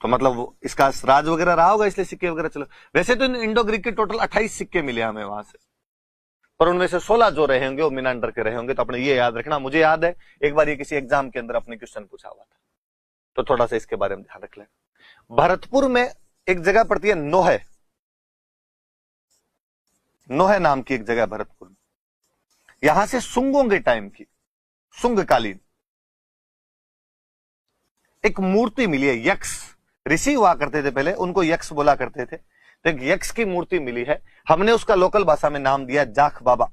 तो मतलब इसका राज वगैरह रहा होगा, इसलिए सिक्के वगैरह चलो। वैसे तो इंडो ग्रीक के टोटल 28 सिक्के मिले हमें वहां से, पर उनमें से 16 जो रहे होंगे वो मिनांडर के रहे होंगे। तो अपने ये याद रखना। मुझे याद है एक बार ये किसी एग्जाम के अंदर अपने क्वेश्चन पूछा हुआ था, तो थोड़ा सा इसके बारे में ध्यान रख लेना। भरतपुर में एक जगह पड़ती है नोहे, नोहे नाम की एक जगह भरतपुर में। यहां से सुंगों के टाइम की, सुंगकालीन एक मूर्ति मिली है। यक्ष ऋषि हुआ करते थे पहले, उनको यक्ष बोला करते थे। तो एक यक्ष की मूर्ति मिली है, हमने उसका लोकल भाषा में नाम दिया जाख बाबा।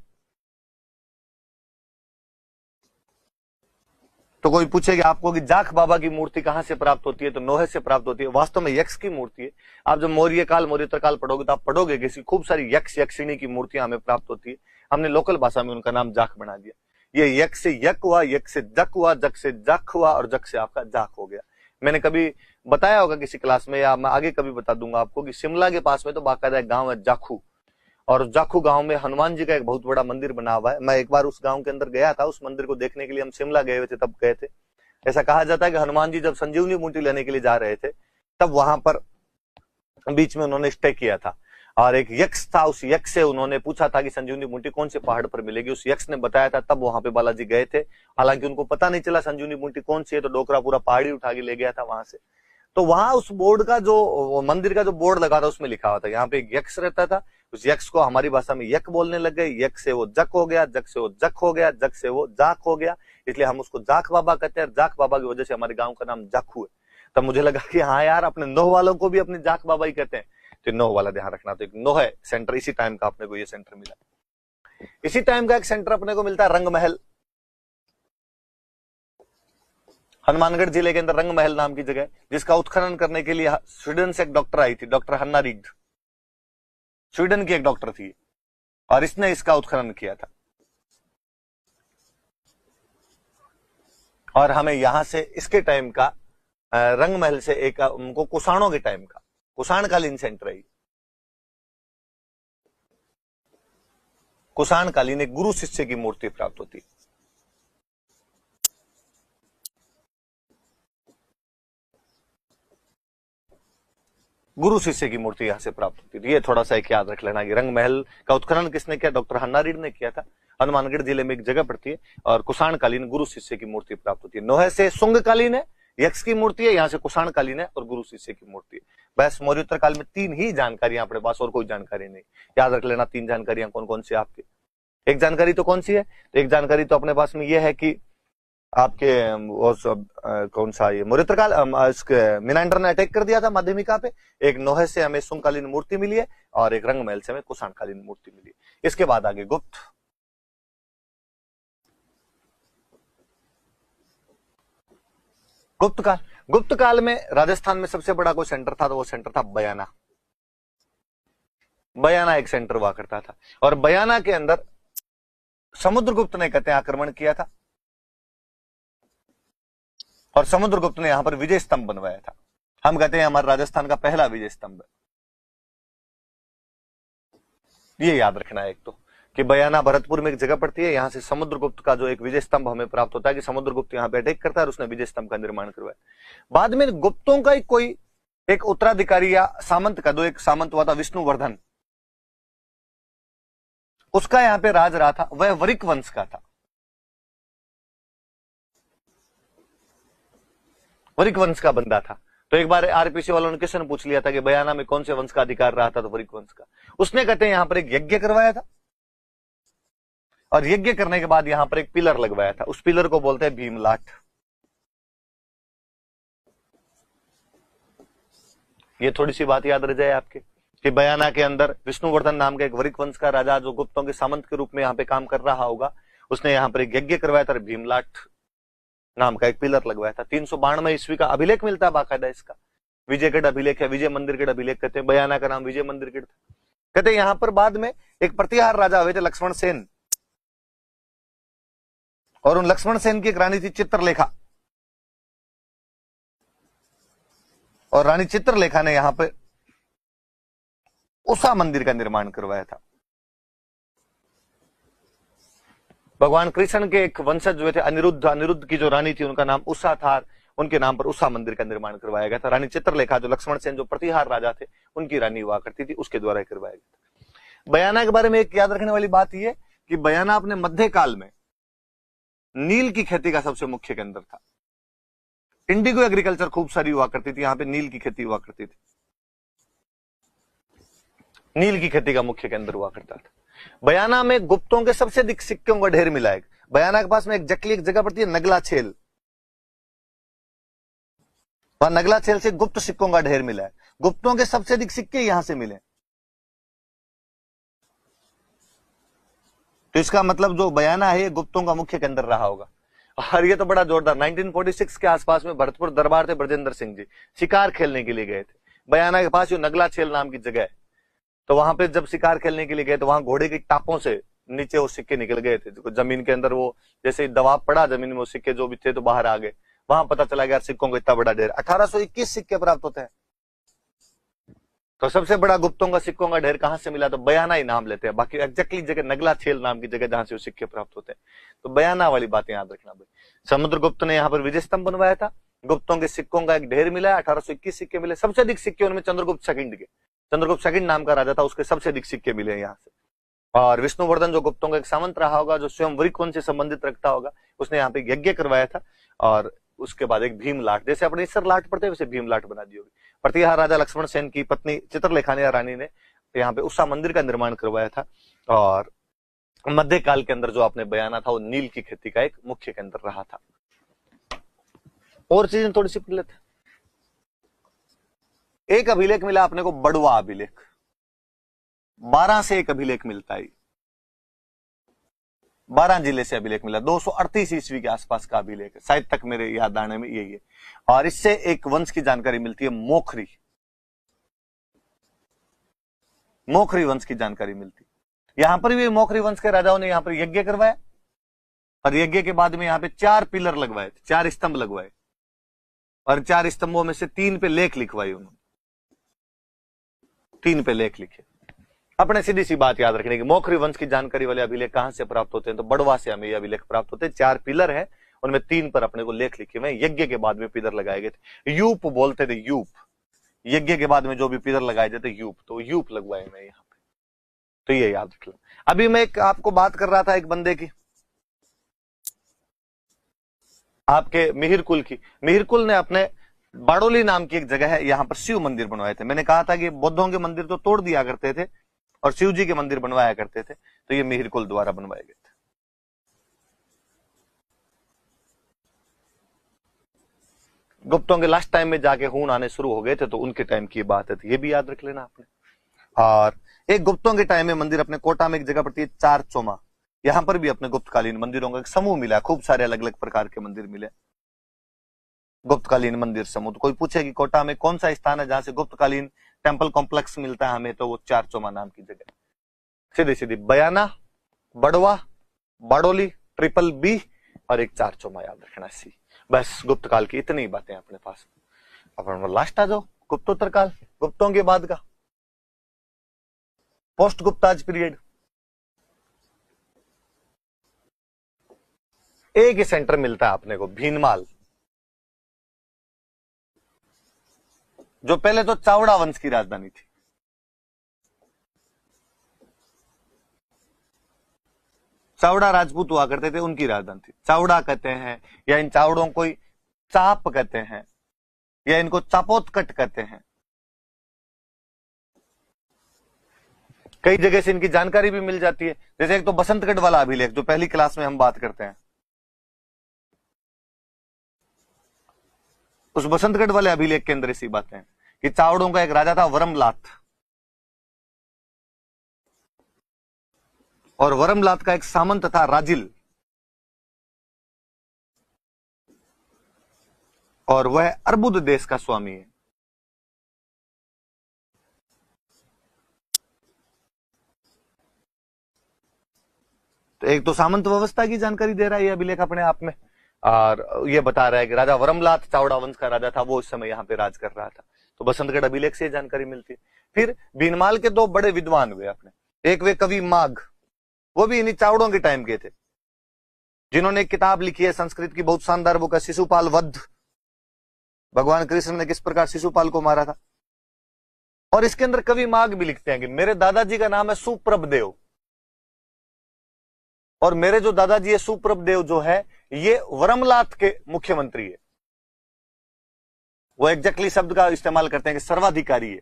तो कोई पूछेगा आपको कि जाख बाबा की मूर्ति कहां से प्राप्त होती है, तो नोहे से प्राप्त होती है। वास्तव में यक्ष की मूर्ति है। आप जब मौर्य काल, मौर्योत्तर काल पढ़ोगे तो आप पढ़ोगे कि खूब सारी यक्ष, यक्षिणी की मूर्तियां हमें प्राप्त होती है। हमने लोकल भाषा में उनका नाम जाख बना दिया। ये यक्ष से यक हुआ, यक से जक हुआ, जक से जक हुआ, और जक से आपका जाख हो गया। मैंने कभी बताया होगा किसी क्लास में, या मैं आगे कभी बता दूंगा आपको कि शिमला के पास में तो बाकायदा एक गांव है जाखू, और जाखू गांव में हनुमान जी का एक बहुत बड़ा मंदिर बना हुआ है। मैं एक बार उस गांव के अंदर गया था, उस मंदिर को देखने के लिए हम शिमला गए हुए थे, तब गए थे। ऐसा कहा जाता है कि हनुमान जी जब संजीवनी बूटी लेने के लिए जा रहे थे, तब वहां पर बीच में उन्होंने स्टे किया था, और एक यक्ष था। उस यक्ष से उन्होंने पूछा था कि संजीवनी बूटी कौन से पहाड़ पर मिलेगी, उस यक्ष ने बताया था, तब वहां पे बालाजी गए थे। हालांकि उनको पता नहीं चला संजीवनी बूटी कौन सी है, तो डोकरा पूरा पहाड़ी उठा के ले गया था वहां से। तो वहां उस बोर्ड का जो मंदिर का जो बोर्ड लगा था उसमें लिखा हुआ था यहाँ पे एक यक्ष रहता था। उस यक्ष को हमारी भाषा में यक बोलने लग गए, यक से वो जक हो गया, जक से वो जक हो गया, जक से वो जाक हो गया, इसलिए हम उसको जाक बाबा कहते हैं। जाक बाबा की वजह से हमारे गांव का नाम जाखू है। तब मुझे लगा कि हाँ यार, अपने नोह वालों को भी अपने जाक बाबा ही कहते हैं, तो नोह वाला ध्यान रखना। तो एक नोह सेंटर, इसी टाइम का अपने को ये सेंटर मिला। इसी टाइम का एक सेंटर अपने को मिलता है रंगमहल। हनुमानगढ़ जिले के अंदर रंगमहल नाम की जगह, जिसका उत्खनन करने के लिए स्वीडन से एक डॉक्टर आई थी, डॉक्टर हन्ना रीड, स्वीडन की एक डॉक्टर थी, और इसने इसका उत्खनन किया था। और हमें यहां से इसके टाइम का रंगमहल से एक उनको कुषाणों के टाइम का, कुषाणकालीन सेंटर है। कुषाणकालीन एक गुरु शिष्य की मूर्ति प्राप्त होती है। गुरु शिष्य की मूर्ति यहां से प्राप्त होती थी। ये थोड़ा सा एक याद रख लेना कि रंगमहल का उत्खनन किसने किया, डॉक्टर हन्ना रीड ने किया था। हनुमानगढ़ जिले में एक जगह पड़ती है, और कुषाणकालीन गुरु शिष्य की मूर्ति प्राप्त होती है। नोहे से सुंगकालीन है, यक्ष की मूर्ति है, यहाँ से कुषाण कालीन है और गुरु शिष्य की मूर्ति है। बस मौर्योत्तर काल में 3 ही जानकारियां अपने पास, और कोई जानकारी नहीं। याद रख लेना 3 जानकारियां कौन कौन सी आपकी। एक जानकारी तो कौन सी है, तो एक जानकारी तो अपने पास में यह है कि आपके वो सब कौन सा ये मौर्योत्तर काल मिनांडर ने अटैक कर दिया था माध्यमिका पे। एक नोहे से हमें सुंगकालीन मूर्ति मिली है और एक रंगमहल से हमें कुषाणकालीन मूर्ति मिली है। इसके बाद आगे गुप्त। गुप्त काल में राजस्थान में सबसे बड़ा कोई सेंटर था तो वो सेंटर था बयाना। बयाना एक सेंटर हुआ करता था और बयाना के अंदर समुद्रगुप्त ने कहते हैं आक्रमण किया था और समुद्रगुप्त ने यहां पर विजय स्तंभ बनवाया था। हम कहते हैं हमारे राजस्थान का पहला विजय स्तंभ है। ये याद रखना है एक तो कि बयाना भरतपुर में एक जगह पड़ती है, यहां से समुद्रगुप्त का जो एक विजय स्तंभ हमें प्राप्त होता है कि समुद्रगुप्त यहां पे अटैक करता है और उसने विजय स्तंभ का निर्माण करवाया। बाद में गुप्तों का कोई एक उत्तराधिकारी या सामंत का जो एक सामंत हुआ था विष्णुवर्धन, उसका यहां पे राज रहा था, वह वरिक वंश का था। वरिक वंश का बंदा था। तो एक बार आरपीसी वालों ने क्वेश्चन पूछ लिया था कि बयाना में कौन से वंश का अधिकार रहा था, तो वरिक वंश का। उसने कहते हैं यहां पर एक यज्ञ करवाया था और यज्ञ करने के बाद यहां पर एक पिलर लगवाया था। उस पिलर को बोलते हैं भीमलाट। ये थोड़ी सी बात याद रह जाए आपके कि बयाना के अंदर विष्णुवर्धन नाम का एक वरिक वंश का राजा जो गुप्तों के सामंत के रूप में यहां पे काम कर रहा होगा, उसने यहां पर एक यज्ञ करवाया था, भीमलाट नाम का एक पिलर लगवाया था। 392 ईस्वी का अभिलेख मिलता है बाकायदा इसका, विजयगढ़ अभिलेख है, विजय मंदिरगढ़ अभिलेख कहते हैं। बयाना का नाम विजय मंदिरगढ़ था। कहते हैं यहां पर बाद में एक प्रतिहार राजा हुए थे लक्ष्मण सेन, और उन लक्ष्मण सेन की एक रानी थी चित्रलेखा, और रानी चित्रलेखा ने यहां पे उषा मंदिर का निर्माण करवाया था। भगवान कृष्ण के एक वंशज हुए थे अनिरुद्ध, अनिरुद्ध की जो रानी थी उनका नाम उषा था, उनके नाम पर उषा मंदिर का निर्माण करवाया गया था। रानी चित्रलेखा जो लक्ष्मण सेन जो प्रतिहार राजा थे उनकी रानी हुआ करती थी, उसके द्वारा करवाया गया था। बयाना के बारे में एक याद रखने वाली बात यह कि बयाना अपने मध्यकाल में नील की खेती का सबसे मुख्य केंद्र था। इंडिगो एग्रीकल्चर खूब सारी हुआ करती थी, यहां पे नील की खेती हुआ करती थी, नील की खेती का मुख्य केंद्र हुआ करता था। बयाना में गुप्तों के सबसे अधिक सिक्कों का ढेर मिला है। बयाना के पास में एक जकली एक जगह पड़ती है नगला छेल, वहां नगला छेल से गुप्त सिक्कों का ढेर मिला है। गुप्तों के सबसे अधिक सिक्के यहां से मिले। तो इसका मतलब जो बयाना है ये गुप्तों का मुख्य केंद्र रहा होगा। और ये तो बड़ा जोरदार 1946 के आसपास में भरतपुर दरबार थे ब्रजेंद्र सिंह जी, शिकार खेलने के लिए गए थे। बयाना के पास जो नगला छेल नाम की जगह है, तो वहां पे जब शिकार खेलने के लिए गए तो वहां घोड़े की टापों से नीचे वो सिक्के निकल गए थे। जमीन के अंदर वो जैसे दबाव पड़ा जमीन में, वो सिक्के जो भी थे तो बाहर आ गए। वहां पता चला गया सिक्कों को इतना बड़ा ढेर 1821 सिक्के प्राप्त होते हैं। तो सबसे बड़ा गुप्तों का सिक्कों का ढेर कहां से मिला, तो बयाना ही नाम लेते हैं। बाकी एग्जैक्टली जगह नगला छेल नाम की जगह जहां से वो सिक्के प्राप्त होते हैं। तो बयाना वाली बातें याद रखना भाई। समुद्रगुप्त ने यहाँ पर विजय स्तंभ बनवाया था, गुप्तों के सिक्कों का एक ढेर मिला, 1821 सिक्के मिले। सबसे अधिक सिक्के उनमें चंद्रगुप्त सेकंड के, चंद्रगुप्त सेकंड नाम का राजा था, उसके सबसे अधिक सिक्के मिले यहाँ से। और विष्णुवर्धन जो गुप्तों का एक सामंत रहा होगा, जो स्वयं वरिक वंश से संबंधित रखता होगा, उसने यहाँ पे यज्ञ करवाया था। और उसके बाद एक भीमलाट, जैसे अपने ईसर लाट पड़ते वैसे भीमलाट बना दी होगी। प्रतिहार राजा लक्ष्मण सेन की पत्नी चित्रलेखा ने रानी ने यहाँ पे उषा मंदिर का निर्माण करवाया था। और मध्यकाल के अंदर जो आपने बयाना था वो नील की खेती का एक मुख्य केंद्र रहा था। और चीजें थोड़ी सी पढ़ लेते। एक अभिलेख मिला अपने को, बड़वा अभिलेख, 12 से एक अभिलेख मिलता है। 12 जिले से अभिलेख मिला, 238 ईस्वी के आसपास का अभिलेख है, शायद तक मेरे याद आने में यही है। और इससे एक वंश की जानकारी मिलती है, मोखरी, मोखरी वंश की जानकारी मिलती। यहां पर भी मोखरी वंश के राजाओं ने यहां पर यज्ञ करवाया और यज्ञ के बाद में यहां पे 4 पिलर लगवाए, 4 स्तंभ लगवाए और 4 स्तंभों में से 3 पे लेख लिखवाई उन्होंने, 3 पे लेख लिखे। अपने सीधी सी बात याद रखने की, मोखरी वंश की जानकारी वाले अभिलेख कहां से प्राप्त होते हैं, तो बड़वा से हमें ये अभिलेख प्राप्त होते हैं। 4 पिलर है, उनमें 3 पर अपने को लेख लिखे हुए। यज्ञ के बाद में पिलर लगाए गए थे, यूप बोलते थे, यूप। यज्ञ के बाद में जो भी पिलर लगाए जाते यूप, तो यूप लगवाए मैं यहाँ पे। तो ये याद रख लो। अभी मैं आपको बात कर रहा था एक बंदे की, आपके मिहिर कुल की। मिहिर कुल ने अपने बाड़ोली नाम की एक जगह है, यहां पर शिव मंदिर बनवाए थे। मैंने कहा था कि बौद्धों के मंदिर तो तोड़ दिया करते थे और शिव जी के मंदिर बनवाया करते थे, तो ये मिहिर कुल द्वारा बनवाए गए थे। गुप्तों के लास्ट टाइम में जाके खून आने शुरू हो गए थे, तो उनके टाइम की बात है, तो ये भी याद रख लेना आपने। और एक गुप्तों के टाइम में मंदिर अपने कोटा में एक जगह पड़ती है चार चोमा, यहां पर भी अपने गुप्तकालीन मंदिरों का एक समूह मिला, खूब सारे अलग अलग प्रकार के मंदिर मिले, गुप्तकालीन मंदिर समूह। तो कोई पूछे कि कोटा में कौन सा स्थान है जहां से गुप्तकालीन टेम्पल कॉम्प्लेक्स मिलता है हमें, तो वो चार चोमा नाम की जगह। सीधी सीधी बयाना, बड़वा, बाड़ोली, ट्रिपल बी और एक चार चोमा याद रखना सी। बस गुप्त काल की इतनी बातें अपने पास। अपन लास्ट आ जाओ, गुप्तोत्तर काल, गुप्तों के बाद का पोस्ट गुप्ताज पीरियड। एक ही सेंटर मिलता है अपने को, भीनमाल, जो पहले तो चावड़ा वंश की राजधानी थी। चावड़ा राजपूत हुआ करते थे, उनकी राजधानी थी। चावड़ा कहते हैं, या इन चावड़ों को चाप कहते हैं, या इनको चापोतकट कहते हैं। कई जगह से इनकी जानकारी भी मिल जाती है, जैसे एक तो बसंतगढ़ वाला अभिलेख जो पहली क्लास में हम बात करते हैं, उस बसंतगढ़ वाले अभिलेख के अंदर ऐसी बातें हैं कि चावड़ों का एक राजा था वरमलात, और वरमलात का एक सामंत था राजिल, और वह अर्बुद देश का स्वामी है। तो एक तो सामंत व्यवस्था की जानकारी दे रहा है ये अभिलेख अपने आप में, और ये बता रहा है कि राजा वरमलात चावड़ा वंश का राजा था, वो इस समय यहां पे राज कर रहा था। तो बसंतगढ़ अभिलेख से जानकारी मिलती है। फिर भीनमाल के दो बड़े विद्वान हुए अपने, एक वे कवि माघ, वो भी इन्हीं चावड़ों के टाइम के थे, जिन्होंने एक किताब लिखी है संस्कृत की, बहुत शानदार बुक है, शिशुपाल वध, भगवान कृष्ण ने किस प्रकार शिशुपाल को मारा था। और इसके अंदर कवि माघ भी लिखते हैं कि मेरे दादाजी का नाम है सुप्रभदेव, और मेरे जो दादाजी है सुप्रभदेव जो है, ये वरमलात के मुख्यमंत्री है। वो एग्जैक्टली शब्द का इस्तेमाल करते हैं कि सर्वाधिकारी है,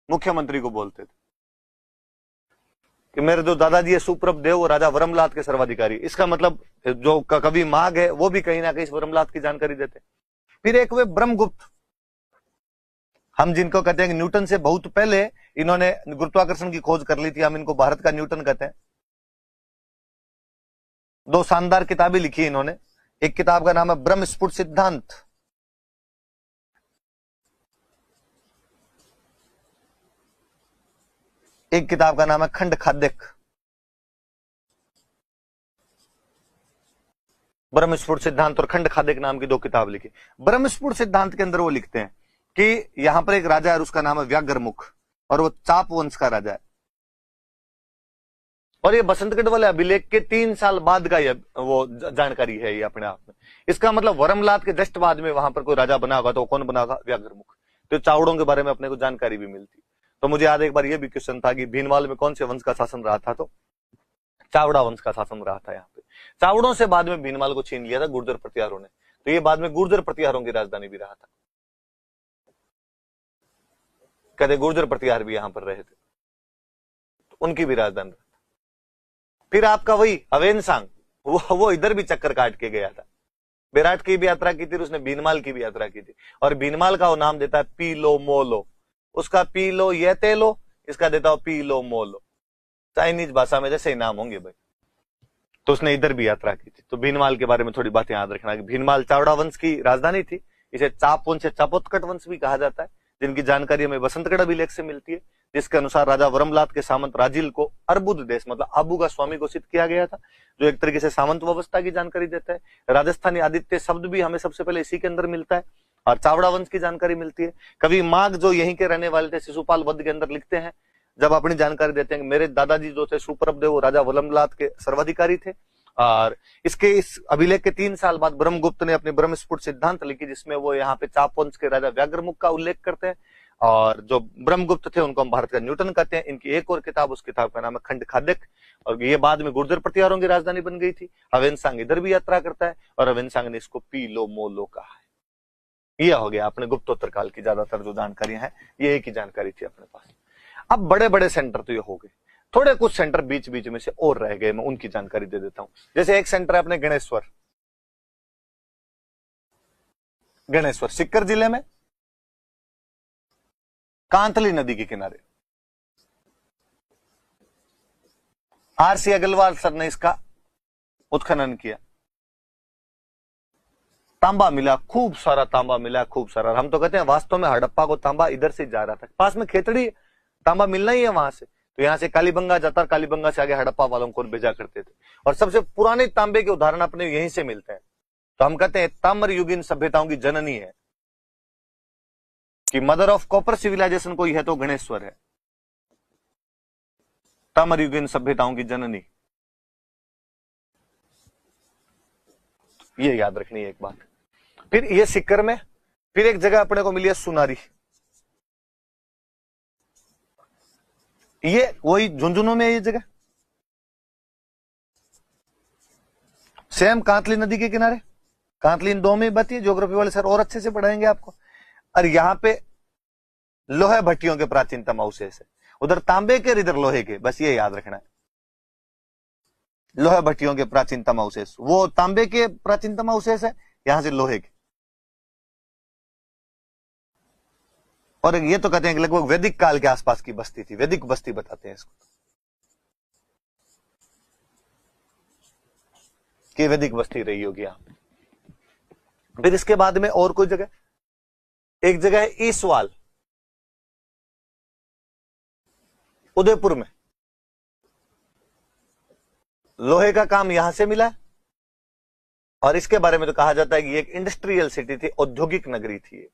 मुख्यमंत्री को बोलते थे कि मेरे जो दादाजी है सुप्रभदेव वो राजा वरमलात के सर्वाधिकारी। इसका मतलब जो कवि माघ है वो भी कहीं ना कहीं वरमलात की जानकारी देते हैं। फिर एक वे ब्रह्मगुप्त, हम जिनको कहते हैं कि न्यूटन से बहुत पहले इन्होंने गुरुत्वाकर्षण की खोज कर ली थी, हम इनको भारत का न्यूटन कहते हैं। दो शानदार किताबें लिखी इन्होंने, एक किताब का नाम है ब्रह्म स्फुट सिद्धांत, एक किताब का नाम है खंड खाद्यक। ब्रह्मस्फुट सिद्धांत और खंड खाद्यक नाम की दो किताब लिखी। ब्रह्मस्फुट सिद्धांत के अंदर वो लिखते हैं कि यहां पर एक राजा है, उसका नाम है व्याघ्रमुख, और वो चाप वंश का राजा है। और ये बसंतगढ़ वाले अभिलेख के 3 साल बाद का ये वो जानकारी है ये अपने आप में। इसका मतलब वरमलात के जस्ट बाद में वहां पर कोई राजा बना होगा, तो कौन बना होगा? व्याघ्रमुख। तो चावड़ों के बारे में अपने को जानकारी भी मिलती। तो मुझे याद एक बार ये भी क्वेश्चन था कि भीनमाल में कौन से वंश का शासन रहा था, तो चावड़ा वंश का शासन रहा था यहाँ पे। चावड़ों से बाद में भीनमाल को छीन लिया था गुर्जर प्रतिहारों ने, तो ये बाद में गुर्जर प्रतिहारों की राजधानी भी रहा था। कहते गुर्जर प्रतिहार भी यहां पर रहे थे, तो उनकी भी राजधानी। फिर आपका वही अवेनसांग, वो इधर भी चक्कर काट के गया था, बेराट की भी यात्रा की थी, उसने भीनमाल की भी यात्रा की थी। और भीनमाल का वो नाम देता है पीलो मोलो, उसका पीलो ये तेलो, इसका देता हो पीलो मोलो। चाइनीज भाषा में जैसे ही नाम होंगे भाई, तो उसने इधर भी यात्रा की थी। तो भीनमाल के बारे में थोड़ी बातें याद रखना कि भीनमाल चावड़ा वंश की राजधानी थी। इसे चाप वंश, चापोतकट वंश भी कहा जाता है, जिनकी जानकारी हमें बसंतगढ़ अभिलेख से मिलती है, जिसके अनुसार राजा वरमलात के सामंत राजिल को अर्बुद देश मतलब आबू का स्वामी घोषित किया गया था, जो एक तरीके से सामंत व्यवस्था की जानकारी देता है। राजस्थानी आदित्य शब्द भी हमें सबसे पहले इसी के अंदर मिलता है, और चावड़ा वंश की जानकारी मिलती है। कवि माघ जो यहीं के रहने वाले थे, शिशुपाल वध के अंदर लिखते हैं, जब अपनी जानकारी देते हैं कि मेरे दादाजी जो थे सुप्रभदेव वो राजा वरमलात के सर्वाधिकारी थे। और इसके इस अभिलेख के 3 साल बाद ब्रह्मगुप्त ने अपने ब्रह्मस्फुट सिद्धांत लिखी, जिसमें वो यहाँ पे चाप वंश के राजा व्याघ्रमुख का उल्लेख करते हैं। और जो ब्रह्मगुप्त थे उनको हम भारत का न्यूटन कहते हैं। इनकी एक और किताब, उस किताब का नाम है खंड खाद्यक, और ये बाद में गुर्जर प्रतिहारों की राजधानी बन गई थी। हवेनसांग इधर भी यात्रा करता है और हवेनसांग ने इसको पीलो मोलो कहा है। यह हो गया अपने गुप्तोत्तर काल की ज्यादातर जो जानकारियां हैं, ये एक ही जानकारी थी अपने पास। अब बड़े बड़े सेंटर तो ये हो गए, थोड़े कुछ सेंटर बीच बीच में से और रह गए, मैं उनकी जानकारी दे देता हूं। जैसे एक सेंटर है अपने गणेश्वर, गणेश्वर सीकर जिले में, कांतली नदी के किनारे। आरसी अग्रवाल सर ने इसका उत्खनन किया, तांबा मिला, खूब सारा तांबा मिला, खूब सारा। हम तो कहते हैं वास्तव में हड़प्पा को तांबा इधर से जा रहा था, पास में खेतड़ी, तांबा मिलना ही है वहां से, तो यहां से कालीबंगा जाता और कालीबंगा से आगे हड़प्पा वालों को भेजा करते थे। और सबसे पुराने तांबे के उदाहरण अपने यहीं से मिलते हैं, तो हम कहते हैं ताम्र युगीन सभ्यताओं की जननी है, कि मदर ऑफ कॉपर सिविलाइजेशन कोई है तो गणेश्वर है, ताम्र युगीन सभ्यताओं की जननी। ये याद रखनी है एक बात। फिर ये सीकर में, फिर एक जगह अपने को मिली है सुनारी, ये वही झुंझुनू में है ये जगह, सेम कांतली नदी के किनारे, कांतली इन दो में बती है, ज्योग्राफी वाले सर और अच्छे से पढ़ाएंगे आपको। और यहां पे लोहे भट्टियों के प्राचीनतम अवशेष है, उधर तांबे के इधर लोहे के, बस ये याद रखना है। लोहे भट्टियों के प्राचीनतम अवशेष, वो तांबे के प्राचीनतम अवशेष है, यहां से लोहे के। और ये तो कहते हैं कि लगभग वैदिक काल के आसपास की बस्ती थी, वैदिक बस्ती बताते हैं इसको, कि वैदिक बस्ती रही होगी यहां पे। फिर इसके बाद में और कोई जगह, एक जगह है ईसवाल, उदयपुर में, लोहे का काम यहां से मिला है। और इसके बारे में तो कहा जाता है कि एक इंडस्ट्रियल सिटी थी, औद्योगिक नगरी थी एक।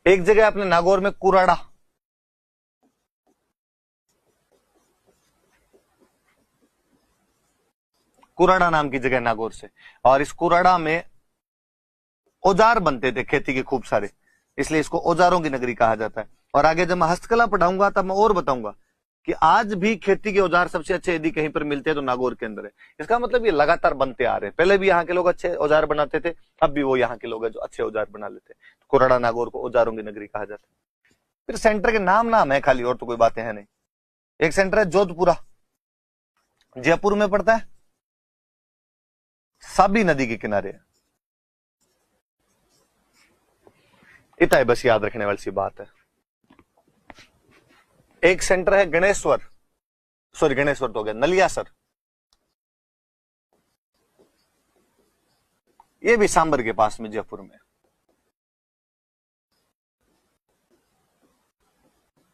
एक जगह अपने नागौर में कुराड़ा, कुराड़ा नाम की जगह नागौर से, और इस कुराड़ा में औजार बनते थे खेती के खूब सारे, इसलिए इसको औजारों की नगरी कहा जाता है। और आगे जब मैं हस्तकला पढ़ाऊंगा तब मैं और बताऊंगा कि आज भी खेती के औजार सबसे अच्छे यदि कहीं पर मिलते हैं तो नागौर के अंदर है। इसका मतलब ये लगातार बनते आ रहे हैं, पहले भी यहाँ के लोग अच्छे औजार बनाते थे, अब भी वो यहाँ के लोग हैं जो अच्छे औजार बना लेते हैं। तो कुराड़ा नागौर को औजारों की नगरी कहा जाता है। फिर सेंटर के नाम है खाली, और तो कोई बातें हैं नहीं। एक सेंटर है जोधपुरा, जयपुर में पड़ता है, साबी नदी के किनारे है। इतना है, बस याद रखने वाली सी बात है। एक सेंटर है गणेश्वर, सॉरी गणेश्वर तो हो गया, नलियासर, ये भी सांबर के पास में जयपुर में।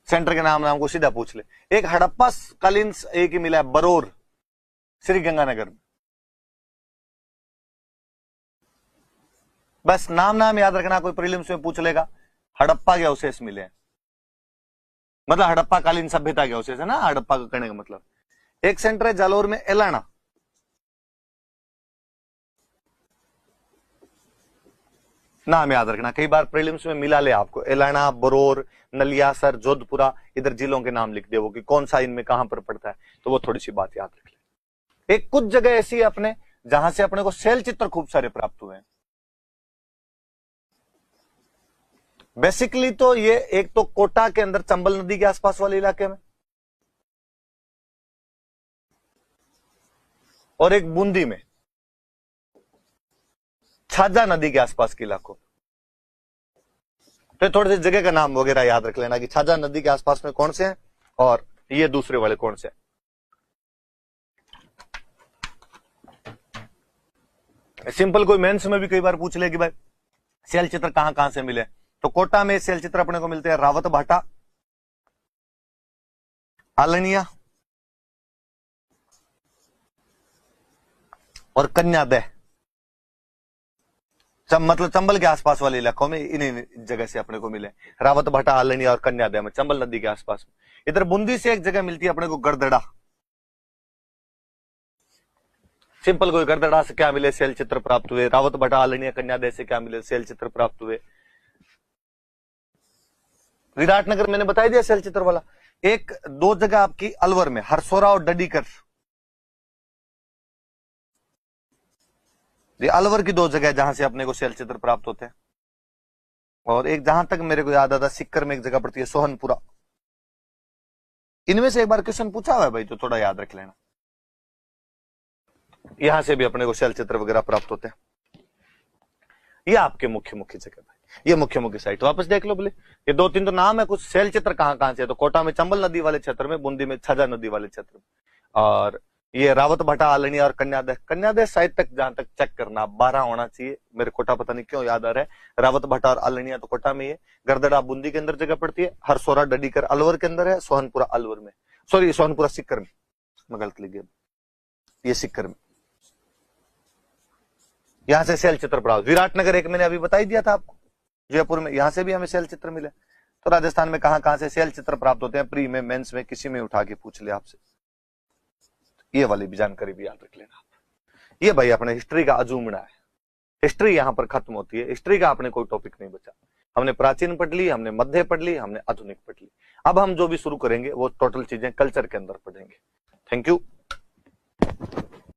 सेंटर के नाम को सीधा पूछ ले। एक हड़प्पा कालीन एक ही मिला है बरोर, श्री गंगानगर में। बस नाम याद रखना, कोई प्रीलिम्स में पूछ लेगा, हड़प्पा के अवशेष मिले हैं, मतलब हड़प्पा कालीन सभ्यता के अवशेष है ना, हड़प्पा का कहने का मतलब। एक सेंटर है जालोर में एलाना, नाम याद रखना, कई बार प्रीलिम्स में मिला ले आपको, एलाना, बरोर, नलियासर, जोधपुरा, इधर जिलों के नाम लिख दे वो कि कौन सा इनमें कहां पर पड़ता है, तो वो थोड़ी सी बात याद रख ले। एक कुछ जगह ऐसी है अपने जहां से अपने को शैल चित्र खूब सारे प्राप्त हुए हैं। बेसिकली तो ये एक तो कोटा के अंदर चंबल नदी के आसपास वाले इलाके में, और एक बूंदी में, छाजा नदी के आसपास के इलाकों। तो थोड़े से जगह का नाम वगैरह याद रख लेना कि छाजा नदी के आसपास में कौन से हैं और ये दूसरे वाले कौन से हैं। सिंपल कोई मेंस में भी कई बार पूछ ले कि भाई शैल चित्र कहां कहां से मिले, तो कोटा में शैल चित्र अपने को मिलते हैं रावत भाटा, आलनिया और कन्यादह, मतलब चंबल के आसपास वाले इलाकों में इन्हीं जगह से अपने को मिले, रावत भाटा, आलनिया और कन्यादह में, चंबल नदी के आसपास में। इधर बूंदी से एक जगह मिलती है अपने को गड़दड़ा, सिंपल कोई गरदड़ा से क्या मिले, शैल चित्र प्राप्त हुए। रावत भटा आलनिया कन्यादेश से क्या मिले, शैल चित्र प्राप्त हुए। विराटनगर मैंने बता दिया शैल चित्र वाला। एक दो जगह आपकी अलवर में हरसोरा और डडीकर, ये अलवर की दो जगह जहां से अपने को शैल चित्र प्राप्त होते हैं। और एक जहां तक मेरे को याद आता सिक्कर में एक जगह पड़ती है सोहनपुरा। इनमें से एक बार क्वेश्चन पूछा हुआ है भाई, तो थोड़ा याद रख लेना। यहां से भी अपने को शैल चित्र वगैरह प्राप्त होते हैं। ये आपके मुख्य मुख्य जगह भाई, ये मुख्य मुख्य साइट वापस देख लो बोले। ये दो तीन तो नाम है, कुछ शैल चित्र कहां कहां से है। तो कोटा में चंबल नदी वाले क्षेत्र में, बूंदी में छजा नदी वाले क्षेत्र में, और ये रावत भटा आलनिया और कन्यादेश। कन्यादेश साइड तक जहां तक चेक करना 12 होना चाहिए। मेरे कोटा पता नहीं क्यों याद आ रहा है। रावत भटा और आलनिया तो कोटा में ही है। गरदड़ा बूंदी के अंदर जगह पड़ती है। हरसोरा डडीकर अलवर के अंदर है। सोहनपुरा अलवर में, सॉरी सोहनपुरा सिक्कर में, मैं गलत लिख गया, ये सिक्कर में। यहां से शैल चित्र प्राप्त। विराटनगर एक मैंने अभी बता ही दिया था आपको, जयपुर में, यहां से भी हमें शैल चित्र मिले। तो राजस्थान में कहां कहां से शैल चित्र प्राप्त होते हैं, प्री में, मेंस में, किसी में उठा के पूछ ले आपसे। ये वाली भी जानकारी भी याद रख लेना आप। ये भाई अपने हिस्ट्री का अजूमड़ा है। हिस्ट्री यहां पर खत्म होती है। हिस्ट्री का अपने कोई टॉपिक नहीं बचा। हमने प्राचीन पढ़ ली, हमने मध्य पढ़ ली, हमने आधुनिक पढ़ ली। अब हम जो भी शुरू करेंगे वो टोटल चीजें कल्चर के अंदर पढ़ेंगे। Thank you.